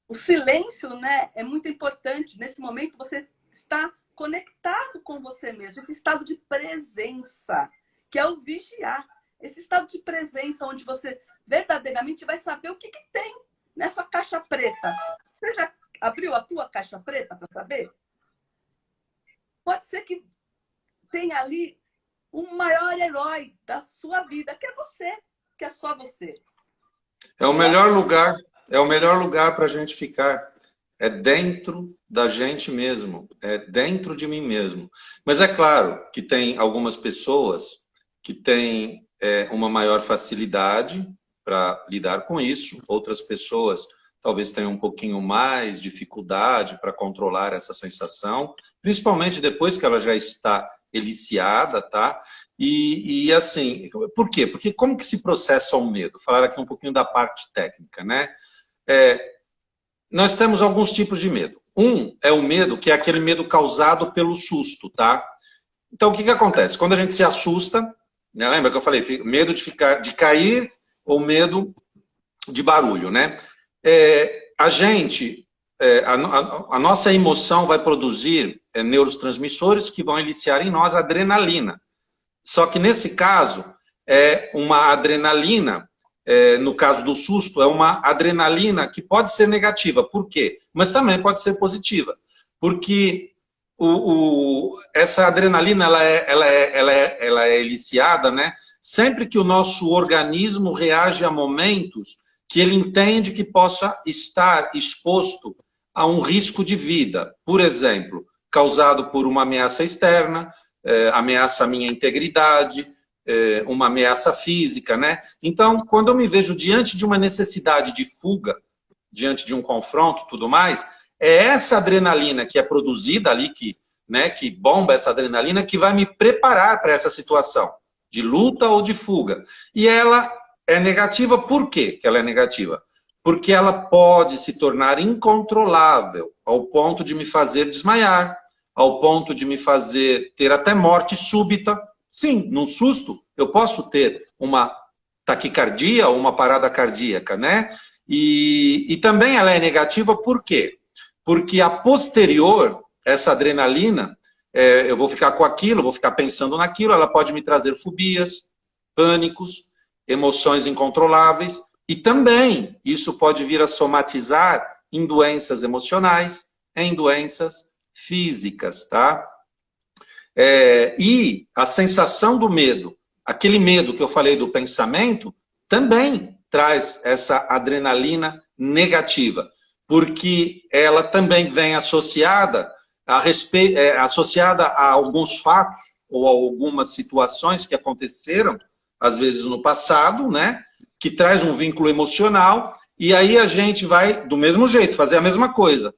O silêncio, né, é muito importante. Nesse momento você está conectado com você mesmo. Esse estado de presença, que é o vigiar. Esse estado de presença onde você verdadeiramente vai saber o que tem nessa caixa preta. Você já abriu a tua caixa preta para saber? Pode ser que tenha ali o maior herói da sua vida, que é você, que é só você. É o melhor lugar para a gente ficar. É dentro da gente mesmo, é dentro de mim mesmo. Mas é claro que tem algumas pessoas que têm uma maior facilidade para lidar com isso. Outras pessoas talvez tenham um pouquinho mais dificuldade para controlar essa sensação, principalmente depois que ela já está eliciada, tá? E assim, por quê? Porque como que se processa o medo? Falar aqui um pouquinho da parte técnica, né? Nós temos alguns tipos de medo. Um é o medo, que é aquele medo causado pelo susto, tá? Então, o que acontece? Quando a gente se assusta, né? Lembra que eu falei, medo de cair ou medo de barulho, né? A nossa emoção vai produzir neurotransmissores que vão eliciar em nós adrenalina. Só que nesse caso, é uma adrenalina, no caso do susto, é uma adrenalina que pode ser negativa. Por quê? Mas também pode ser positiva. Porque essa adrenalina ela é eliciada, né? Sempre que o nosso organismo reage a momentos que ele entende que possa estar exposto a um risco de vida. Por exemplo, causado por uma ameaça externa, ameaça à minha integridade, uma ameaça física, né? Então, quando eu me vejo diante de uma necessidade de fuga, diante de um confronto e tudo mais, é essa adrenalina que é produzida ali, que bomba essa adrenalina, que vai me preparar para essa situação de luta ou de fuga. E ela é negativa, por quê que ela é negativa? Porque ela pode se tornar incontrolável, ao ponto de me fazer desmaiar, ao ponto de me fazer ter até morte súbita. Sim, num susto, eu posso ter uma taquicardia ou uma parada cardíaca, né? E também ela é negativa por quê? Porque a posterior, essa adrenalina, eu vou ficar com aquilo, vou ficar pensando naquilo, ela pode me trazer fobias, pânicos, emoções incontroláveis, e também isso pode vir a somatizar em doenças emocionais, em doenças físicas, tá? E a sensação do medo, aquele medo que eu falei do pensamento, também traz essa adrenalina negativa, porque ela também vem associada a alguns fatos ou a algumas situações que aconteceram, às vezes no passado, né, que traz um vínculo emocional, e aí a gente vai, do mesmo jeito, fazer a mesma coisa.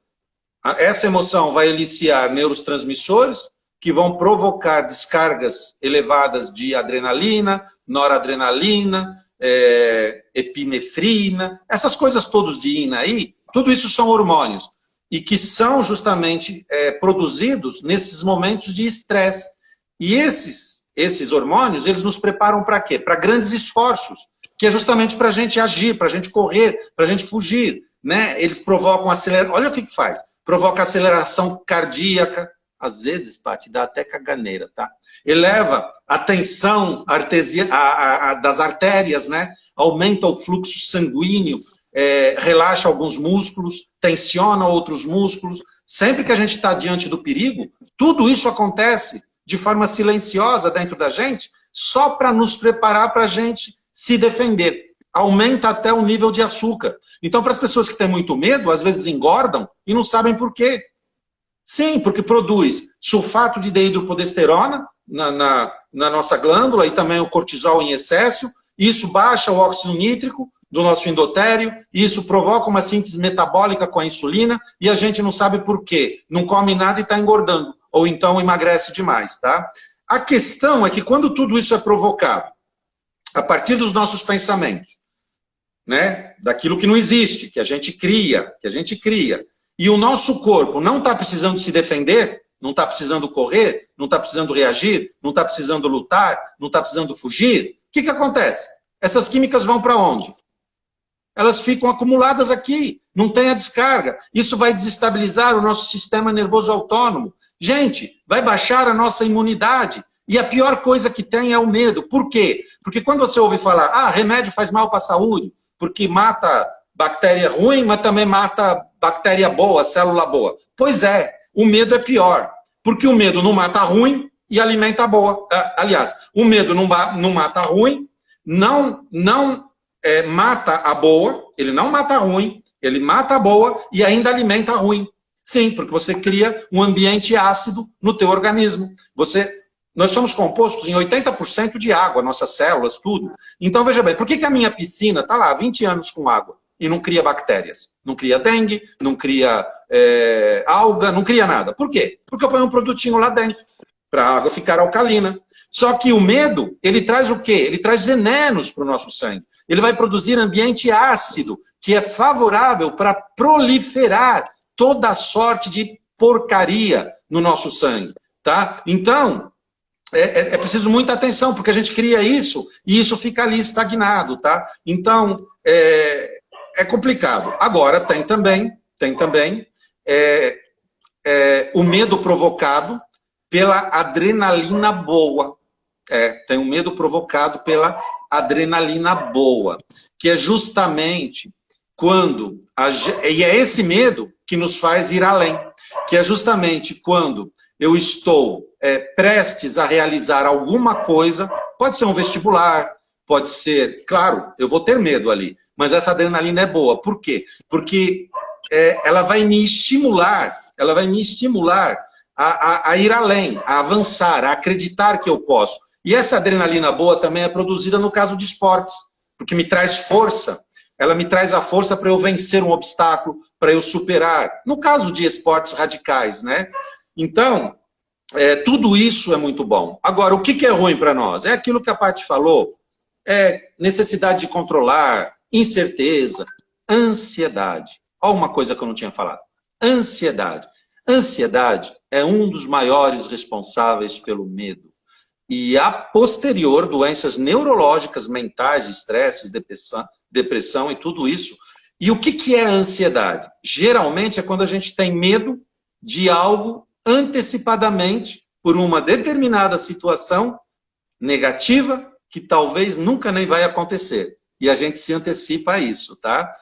Essa emoção vai eliciar neurotransmissores que vão provocar descargas elevadas de adrenalina, noradrenalina, epinefrina, essas coisas todas de INA aí, tudo isso são hormônios, e que são justamente produzidos nesses momentos de estresse. E esses hormônios, eles nos preparam para quê? Para grandes esforços, que é justamente para a gente agir, para a gente correr, para a gente fugir, né? Eles provocam aceleração, olha o que faz, provoca aceleração cardíaca, às vezes, Paty, dá até caganeira, tá? Eleva a tensão das artérias, né? Aumenta o fluxo sanguíneo, relaxa alguns músculos, tensiona outros músculos. Sempre que a gente está diante do perigo, tudo isso acontece de forma silenciosa dentro da gente, só para nos preparar para a gente se defender. Aumenta até o nível de açúcar. Então, para as pessoas que têm muito medo, às vezes engordam e não sabem por quê. Sim, porque produz sulfato de dehidroprogesterona na nossa glândula e também o cortisol em excesso. Isso baixa o óxido nítrico do nosso endotério, e isso provoca uma síntese metabólica com a insulina, e a gente não sabe por quê. Não come nada e está engordando, ou então emagrece demais, tá? A questão é que quando tudo isso é provocado, a partir dos nossos pensamentos, né? Daquilo que não existe, que a gente cria, e o nosso corpo não está precisando se defender, não está precisando correr, não está precisando reagir, não está precisando lutar, não está precisando fugir, o que acontece? Essas químicas vão para onde? Elas ficam acumuladas aqui, não tem a descarga. Isso vai desestabilizar o nosso sistema nervoso autônomo. Gente, vai baixar a nossa imunidade. E a pior coisa que tem é o medo. Por quê? Porque quando você ouve falar, remédio faz mal para a saúde, porque mata bactéria ruim, mas também mata bactéria boa, célula boa. Pois é, o medo é pior. Porque o medo não mata ruim e alimenta a boa. Aliás, o medo não mata ruim, não mata a boa, ele não mata a ruim, ele mata a boa e ainda alimenta a ruim. Sim, porque você cria um ambiente ácido no teu organismo. Nós somos compostos em 80% de água, nossas células, tudo. Então, veja bem, por que a minha piscina está lá há 20 anos com água e não cria bactérias? Não cria dengue, não cria alga, não cria nada. Por quê? Porque eu ponho um produtinho lá dentro, para a água ficar alcalina. Só que o medo, ele traz o quê? Ele traz venenos para o nosso sangue. Ele vai produzir ambiente ácido, que é favorável para proliferar toda a sorte de porcaria no nosso sangue. Tá? Então, é preciso muita atenção, porque a gente cria isso e isso fica ali estagnado. Tá? Então, é complicado. Agora, tem também o medo provocado pela adrenalina boa. Tem um medo provocado pela adrenalina boa, que é justamente quando... E é esse medo que nos faz ir além, que é justamente quando eu estou prestes a realizar alguma coisa, pode ser um vestibular, pode ser... Claro, eu vou ter medo ali, mas essa adrenalina é boa. Por quê? Porque ela vai me estimular, a ir além, a avançar, a acreditar que eu posso. E essa adrenalina boa também é produzida no caso de esportes, porque me traz força. Ela me traz a força para eu vencer um obstáculo, para eu superar. No caso de esportes radicais, né? Então, tudo isso é muito bom. Agora, o que é ruim para nós? É aquilo que a Paty falou. Necessidade de controlar, incerteza, ansiedade. Olha uma coisa que eu não tinha falado. Ansiedade. Ansiedade é um dos maiores responsáveis pelo medo. E, a posterior, doenças neurológicas, mentais, estresse, depressão e tudo isso. E o que é a ansiedade? Geralmente é quando a gente tem medo de algo antecipadamente por uma determinada situação negativa que talvez nunca nem vai acontecer. E a gente se antecipa a isso, tá?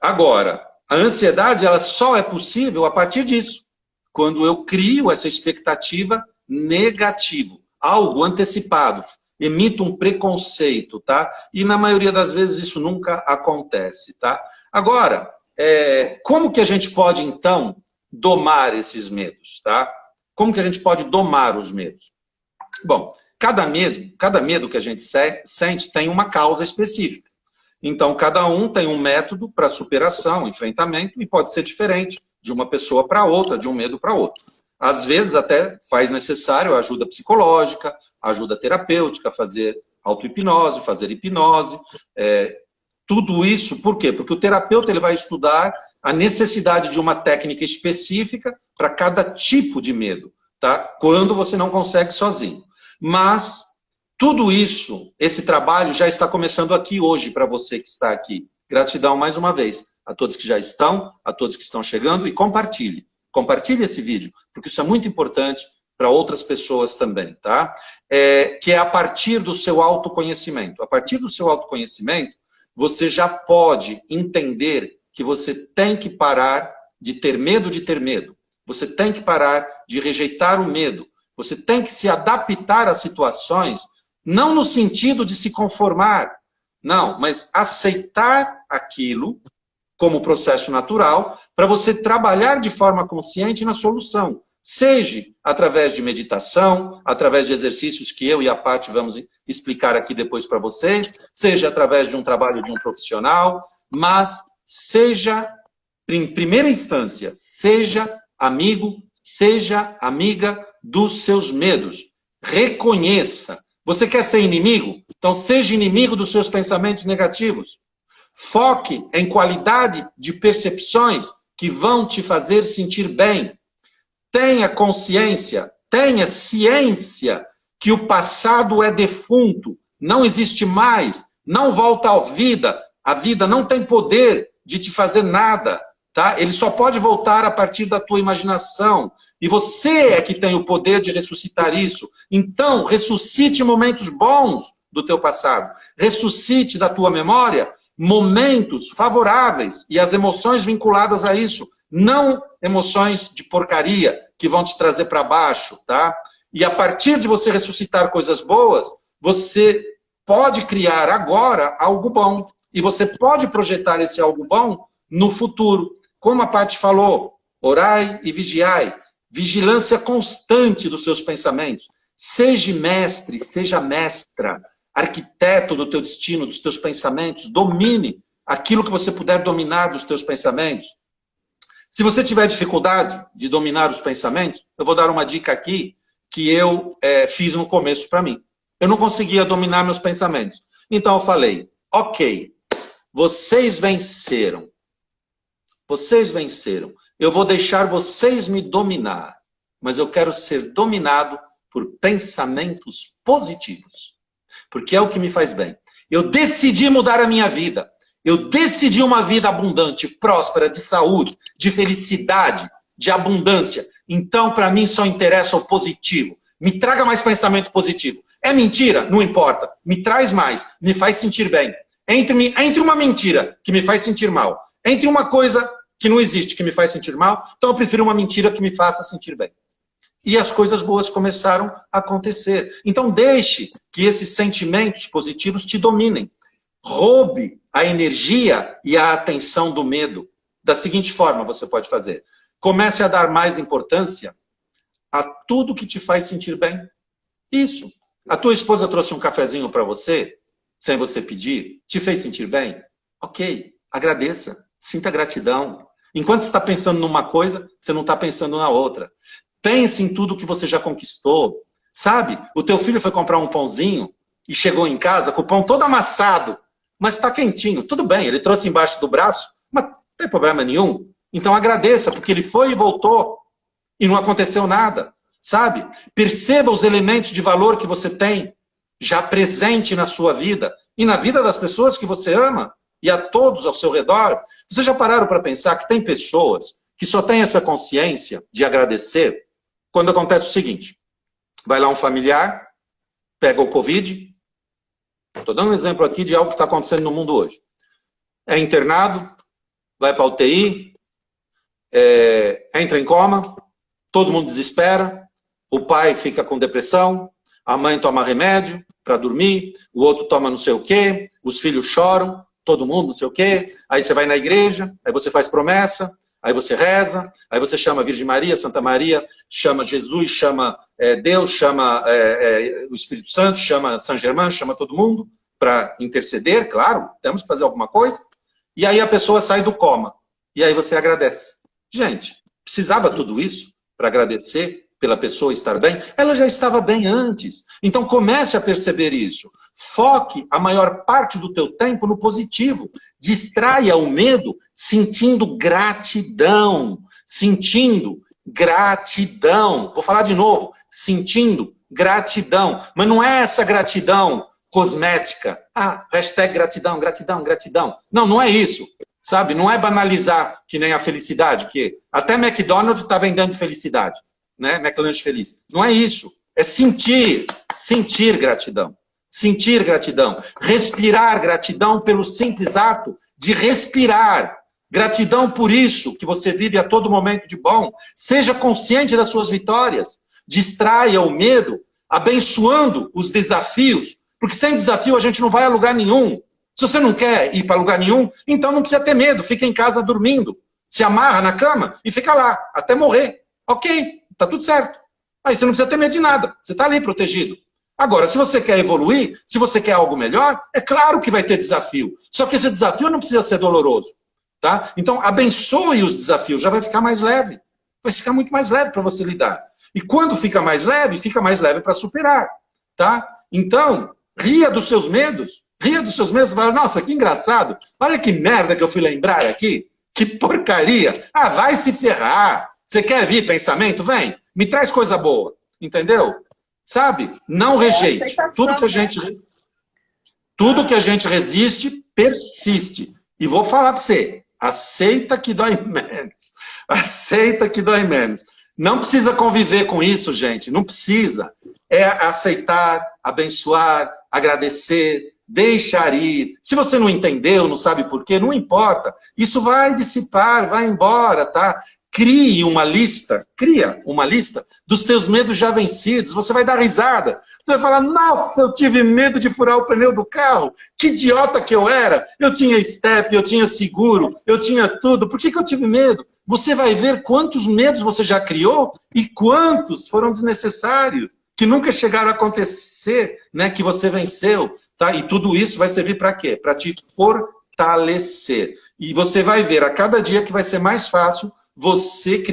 Agora, a ansiedade ela só é possível a partir disso. Quando eu crio essa expectativa negativa, algo antecipado, emito um preconceito, tá? E na maioria das vezes isso nunca acontece, tá? Agora, como que a gente pode, então, domar esses medos, tá? Como que a gente pode domar os medos? Bom, cada medo que a gente sente tem uma causa específica. Então, cada um tem um método para superação, enfrentamento, e pode ser diferente de uma pessoa para outra, de um medo para outro. Às vezes, até faz necessário ajuda psicológica, ajuda terapêutica, fazer auto-hipnose, fazer hipnose. Tudo isso, por quê? Porque o terapeuta ele vai estudar a necessidade de uma técnica específica para cada tipo de medo, tá? Quando você não consegue sozinho. Mas tudo isso, esse trabalho já está começando aqui hoje para você que está aqui. Gratidão mais uma vez a todos que já estão, a todos que estão chegando, e compartilhe. Compartilhe esse vídeo, porque isso é muito importante para outras pessoas também, tá? Que é a partir do seu autoconhecimento. A partir do seu autoconhecimento, você já pode entender que você tem que parar de ter medo de ter medo. Você tem que parar de rejeitar o medo. Você tem que se adaptar às situações, não no sentido de se conformar, não, mas aceitar aquilo como processo natural para você trabalhar de forma consciente na solução. Seja através de meditação, através de exercícios que eu e a Paty vamos explicar aqui depois para vocês, seja através de um trabalho de um profissional, mas seja, em primeira instância, seja amigo, seja amiga dos seus medos. Reconheça. Você quer ser inimigo? Então seja inimigo dos seus pensamentos negativos. Foque em qualidade de percepções que vão te fazer sentir bem. Tenha consciência, tenha ciência que o passado é defunto, não existe mais, não volta à vida. A vida não tem poder de te fazer nada, tá? Ele só pode voltar a partir da tua imaginação. E você é que tem o poder de ressuscitar isso. Então, ressuscite momentos bons do teu passado. Ressuscite da tua memória momentos favoráveis e as emoções vinculadas a isso. Não emoções de porcaria que vão te trazer para baixo, tá? E a partir de você ressuscitar coisas boas, você pode criar agora algo bom. E você pode projetar esse algo bom no futuro. Como a Paty falou, orai e vigiai. Vigilância constante dos seus pensamentos. Seja mestre, seja mestra, arquiteto do teu destino, dos teus pensamentos. Domine aquilo que você puder dominar dos teus pensamentos. Se você tiver dificuldade de dominar os pensamentos, eu vou dar uma dica aqui que eu fiz no começo para mim. Eu não conseguia dominar meus pensamentos. Então eu falei, ok, vocês venceram. Vocês venceram. Eu vou deixar vocês me dominar. Mas eu quero ser dominado por pensamentos positivos. Porque é o que me faz bem. Eu decidi mudar a minha vida. Eu decidi uma vida abundante, próspera, de saúde, de felicidade, de abundância. Então, para mim, só interessa o positivo. Me traga mais pensamento positivo. É mentira? Não importa. Me traz mais. Me faz sentir bem. Entre uma mentira que me faz sentir mal, entre uma coisa que não existe que me faz sentir mal, então eu prefiro uma mentira que me faça sentir bem. E as coisas boas começaram a acontecer. Então deixe que esses sentimentos positivos te dominem. Roube a energia e a atenção do medo. Da seguinte forma você pode fazer. Comece a dar mais importância a tudo que te faz sentir bem. Isso. A tua esposa trouxe um cafezinho para você, sem você pedir, te fez sentir bem? Ok, agradeça. Sinta gratidão. Enquanto você está pensando numa coisa, você não está pensando na outra. Pense em tudo que você já conquistou. Sabe? O teu filho foi comprar um pãozinho e chegou em casa com o pão todo amassado, mas está quentinho. Tudo bem, ele trouxe embaixo do braço, mas não tem problema nenhum. Então agradeça, porque ele foi e voltou e não aconteceu nada. Sabe? Perceba os elementos de valor que você tem já presente na sua vida e na vida das pessoas que você ama e a todos ao seu redor. Vocês já pararam para pensar que tem pessoas que só têm essa consciência de agradecer quando acontece o seguinte, vai lá um familiar, pega o Covid, estou dando um exemplo aqui de algo que está acontecendo no mundo hoje. É internado, vai para a UTI, entra em coma, todo mundo desespera, o pai fica com depressão, a mãe toma remédio para dormir, o outro toma não sei o quê, os filhos choram, todo mundo não sei o quê, aí você vai na igreja, aí você faz promessa, aí você reza, aí você chama a Virgem Maria, Santa Maria, chama Jesus, chama Deus, chama o Espírito Santo, chama São Germain, chama todo mundo para interceder, claro, temos que fazer alguma coisa, e aí a pessoa sai do coma, e aí você agradece. Gente, precisava tudo isso para agradecer pela pessoa estar bem? Ela já estava bem antes. Então comece a perceber isso. Foque a maior parte do teu tempo no positivo. Distraia o medo sentindo gratidão. Sentindo gratidão. Vou falar de novo. Sentindo gratidão. Mas não é essa gratidão cosmética. Hashtag gratidão, gratidão, gratidão. Não, não é isso. Sabe? Não é banalizar que nem a felicidade, que até McDonald's está vendendo felicidade. Né? McLanche feliz. Não é isso. É sentir gratidão. Sentir gratidão. Respirar gratidão pelo simples ato de respirar. Gratidão por isso que você vive a todo momento de bom. Seja consciente das suas vitórias. Distraia o medo, abençoando os desafios. Porque sem desafio a gente não vai a lugar nenhum. Se você não quer ir para lugar nenhum, então não precisa ter medo. Fica em casa dormindo. Se amarra na cama e fica lá, até morrer. Ok. Tá tudo certo. Aí você não precisa ter medo de nada. Você está ali protegido. Agora, se você quer evoluir, se você quer algo melhor, é claro que vai ter desafio. Só que esse desafio não precisa ser doloroso. Tá? Então, abençoe os desafios. Já vai ficar mais leve. Vai ficar muito mais leve para você lidar. E quando fica mais leve para superar. Tá? Então, ria dos seus medos. Ria dos seus medos. Fala, nossa, que engraçado. Olha que merda que eu fui lembrar aqui. Que porcaria. Vai se ferrar. Você quer vir pensamento? Vem, me traz coisa boa, entendeu? Sabe? Não rejeite. Tudo que a gente resiste, persiste. E vou falar para você, aceita que dói menos. Aceita que dói menos. Não precisa conviver com isso, gente, não precisa. É aceitar, abençoar, agradecer, deixar ir. Se você não entendeu, não sabe por quê, não importa. Isso vai dissipar, vai embora, tá? Cria uma lista dos teus medos já vencidos. Você vai dar risada. Você vai falar, nossa, eu tive medo de furar o pneu do carro. Que idiota que eu era. Eu tinha step, eu tinha seguro, eu tinha tudo. Por que eu tive medo? Você vai ver quantos medos você já criou e quantos foram desnecessários, que nunca chegaram a acontecer, né, que você venceu. Tá? E tudo isso vai servir para quê? Para te fortalecer. E você vai ver a cada dia que vai ser mais fácil você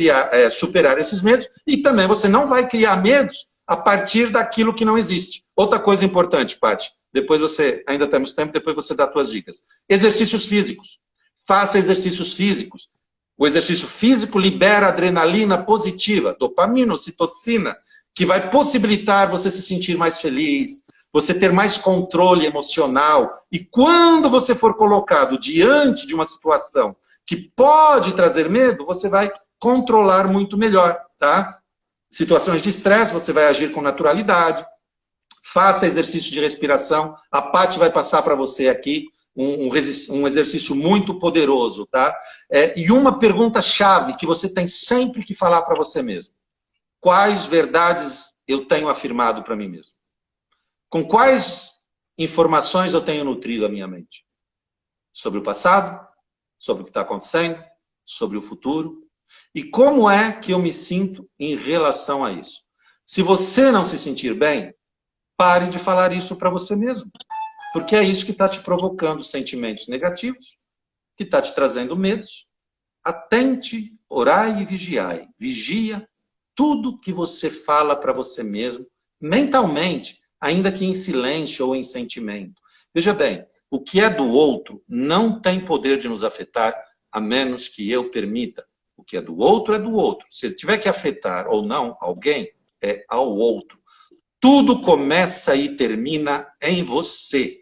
superar esses medos, e também você não vai criar medos a partir daquilo que não existe. Outra coisa importante, Paty, depois você, ainda temos tempo, depois você dá as tuas dicas. Exercícios físicos. Faça exercícios físicos. O exercício físico libera adrenalina positiva, dopamina, ocitocina, que vai possibilitar você se sentir mais feliz, você ter mais controle emocional, e quando você for colocado diante de uma situação que pode trazer medo, você vai controlar muito melhor, tá? Situações de estresse, você vai agir com naturalidade. Faça exercício de respiração. A Paty vai passar para você aqui um exercício muito poderoso, tá? E uma pergunta-chave que você tem sempre que falar para você mesmo. Quais verdades eu tenho afirmado para mim mesmo? Com quais informações eu tenho nutrido a minha mente? Sobre o passado? Sobre o que está acontecendo, sobre o futuro, e como é que eu me sinto em relação a isso. Se você não se sentir bem, pare de falar isso para você mesmo, porque é isso que está te provocando sentimentos negativos, que está te trazendo medos. Atente, orai e vigiai. Vigia tudo que você fala para você mesmo, mentalmente, ainda que em silêncio ou em sentimento. Veja bem, o que é do outro não tem poder de nos afetar, a menos que eu permita. O que é do outro é do outro. Se ele tiver que afetar ou não alguém, é ao outro. Tudo começa e termina em você.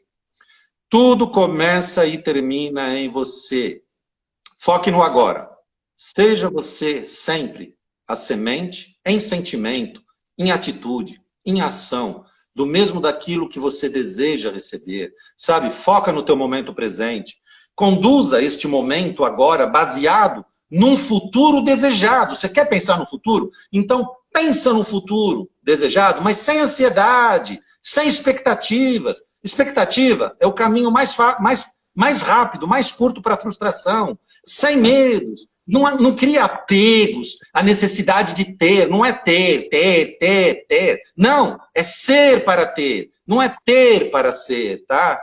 Tudo começa e termina em você. Foque no agora. Seja você sempre a semente em sentimento, em atitude, em ação, do mesmo daquilo que você deseja receber, sabe? Foca no teu momento presente. Conduza este momento agora baseado num futuro desejado. Você quer pensar no futuro? Então, pensa no futuro desejado, mas sem ansiedade, sem expectativas. Expectativa é o caminho mais rápido, mais curto para a frustração. Sem medos. Não cria apegos, a necessidade de ter. Não é ter. Não, é ser para ter. Não é ter para ser, tá?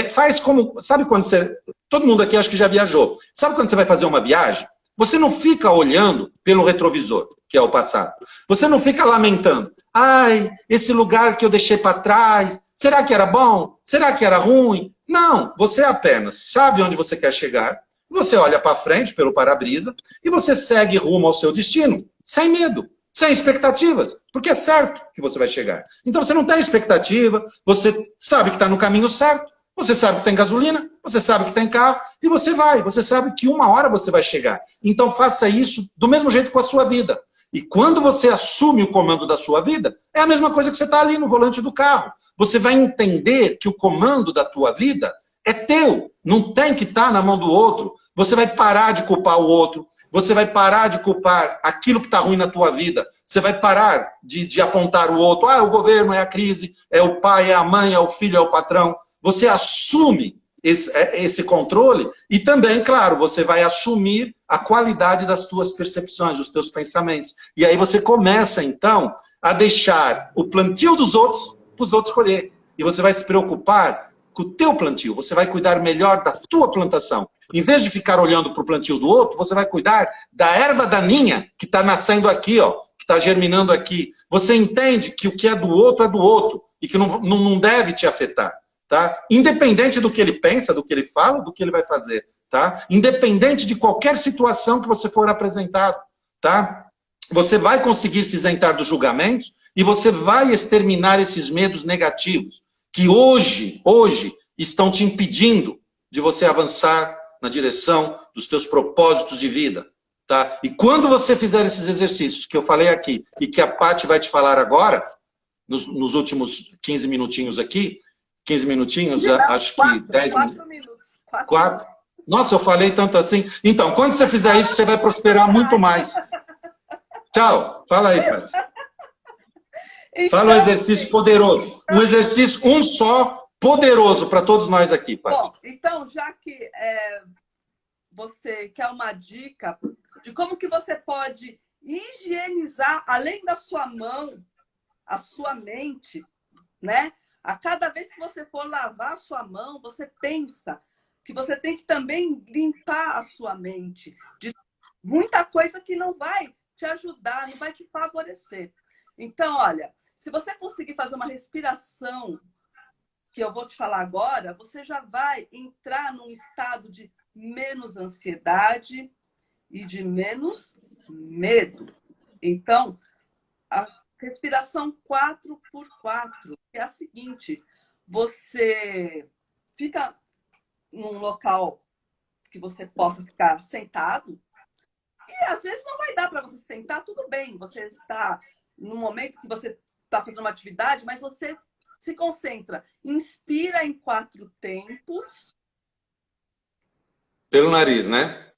Faz como... Sabe quando você... Todo mundo aqui acho que já viajou. Sabe quando você vai fazer uma viagem? Você não fica olhando pelo retrovisor, que é o passado. Você não fica lamentando. Ai, esse lugar que eu deixei para trás, será que era bom? Será que era ruim? Não, você apenas sabe onde você quer chegar, você olha para frente pelo para-brisa e você segue rumo ao seu destino, sem medo, sem expectativas, porque é certo que você vai chegar. Então você não tem expectativa, você sabe que está no caminho certo, você sabe que tem gasolina, você sabe que tem carro, e você sabe que uma hora você vai chegar. Então faça isso do mesmo jeito com a sua vida. E quando você assume o comando da sua vida, é a mesma coisa que você está ali no volante do carro. Você vai entender que o comando da tua vida é teu, não tem que estar na mão do outro. Você vai parar de culpar o outro, você vai parar de culpar aquilo que está ruim na tua vida, você vai parar de apontar o outro. Ah, é o governo, é a crise, é o pai, é a mãe, é o filho, é o patrão. Você assume esse controle e também, claro, você vai assumir a qualidade das tuas percepções, dos teus pensamentos. E aí você começa, então, a deixar o plantio dos outros para os outros colher. E você vai se preocupar com o teu plantio, você vai cuidar melhor da tua plantação. Em vez de ficar olhando para o plantio do outro, você vai cuidar da erva daninha que está nascendo aqui, ó, que está germinando aqui. Você entende que o que é do outro e que não deve te afetar. Tá? Independente do que ele pensa, do que ele fala, do que ele vai fazer. Tá? Independente de qualquer situação que você for apresentado. Tá? Você vai conseguir se isentar dos julgamentos e você vai exterminar esses medos negativos que hoje estão te impedindo de você avançar na direção dos teus propósitos de vida. Tá? E quando você fizer esses exercícios que eu falei aqui e que a Paty vai te falar agora, nos últimos 15 minutinhos aqui, 15 minutinhos, acho que 10 minutos. 4. Nossa, eu falei tanto assim. Então, quando você fizer isso, você vai prosperar muito mais. Tchau. Fala aí, Paty. Então, fala um exercício poderoso. Um exercício, um só, poderoso para todos nós aqui, Paty. Bom, então, já que você quer uma dica de como que você pode higienizar, além da sua mão, a sua mente, né? A cada vez que você for lavar a sua mão, você pensa que você tem que também limpar a sua mente de muita coisa que não vai te ajudar, não vai te favorecer. Então, olha, se você conseguir fazer uma respiração, que eu vou te falar agora, você já vai entrar num estado de menos ansiedade e de menos medo. Então, a respiração 4x4 é a seguinte: você fica num local que você possa ficar sentado e às vezes não vai dar para você sentar, tudo bem, você está no momento que você está fazendo uma atividade, mas você se concentra, inspira em 4 tempos. Pelo nariz, né?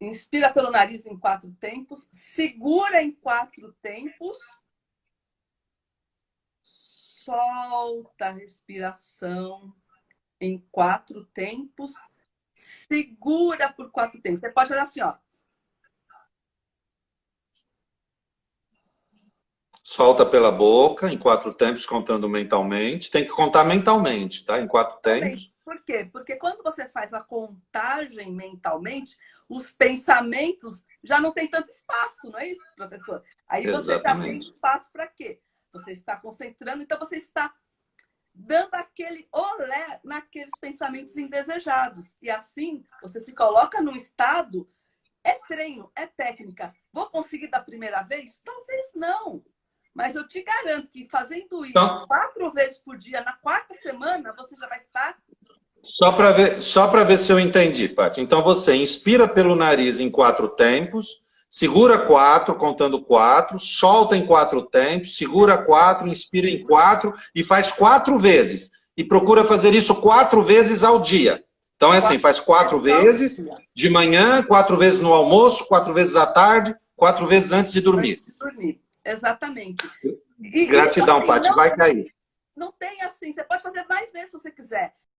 Inspira pelo nariz em 4 tempos, segura em 4 tempos. Solta a respiração em 4 tempos. Segura por 4 tempos. Você pode fazer assim, ó. Solta pela boca em 4 tempos, contando mentalmente. Tem que contar mentalmente, tá? Em 4 tempos. Por quê? Porque quando você faz a contagem mentalmente, os pensamentos já não têm tanto espaço, não é isso, professor? Aí você já tem espaço para quê? Você está concentrando, então você está dando aquele olé naqueles pensamentos indesejados. E assim, você se coloca num estado, é treino, é técnica. Vou conseguir da primeira vez? Talvez não. Mas eu te garanto que fazendo isso então, 4 vezes por dia, na 4ª semana, você já vai estar... Só para ver se eu entendi, Paty. Então você inspira pelo nariz em 4 tempos, Segura 4, contando 4, solta em 4 tempos, segura 4, inspira em 4 e faz 4 vezes. E procura fazer isso 4 vezes ao dia. Então é assim, faz 4 vezes de manhã, 4 vezes no almoço, 4 vezes à tarde, 4 vezes antes de dormir. Exatamente. Gratidão, assim, Paty, vai cair. Não tem assim, você pode fazer mais vezes se você quiser.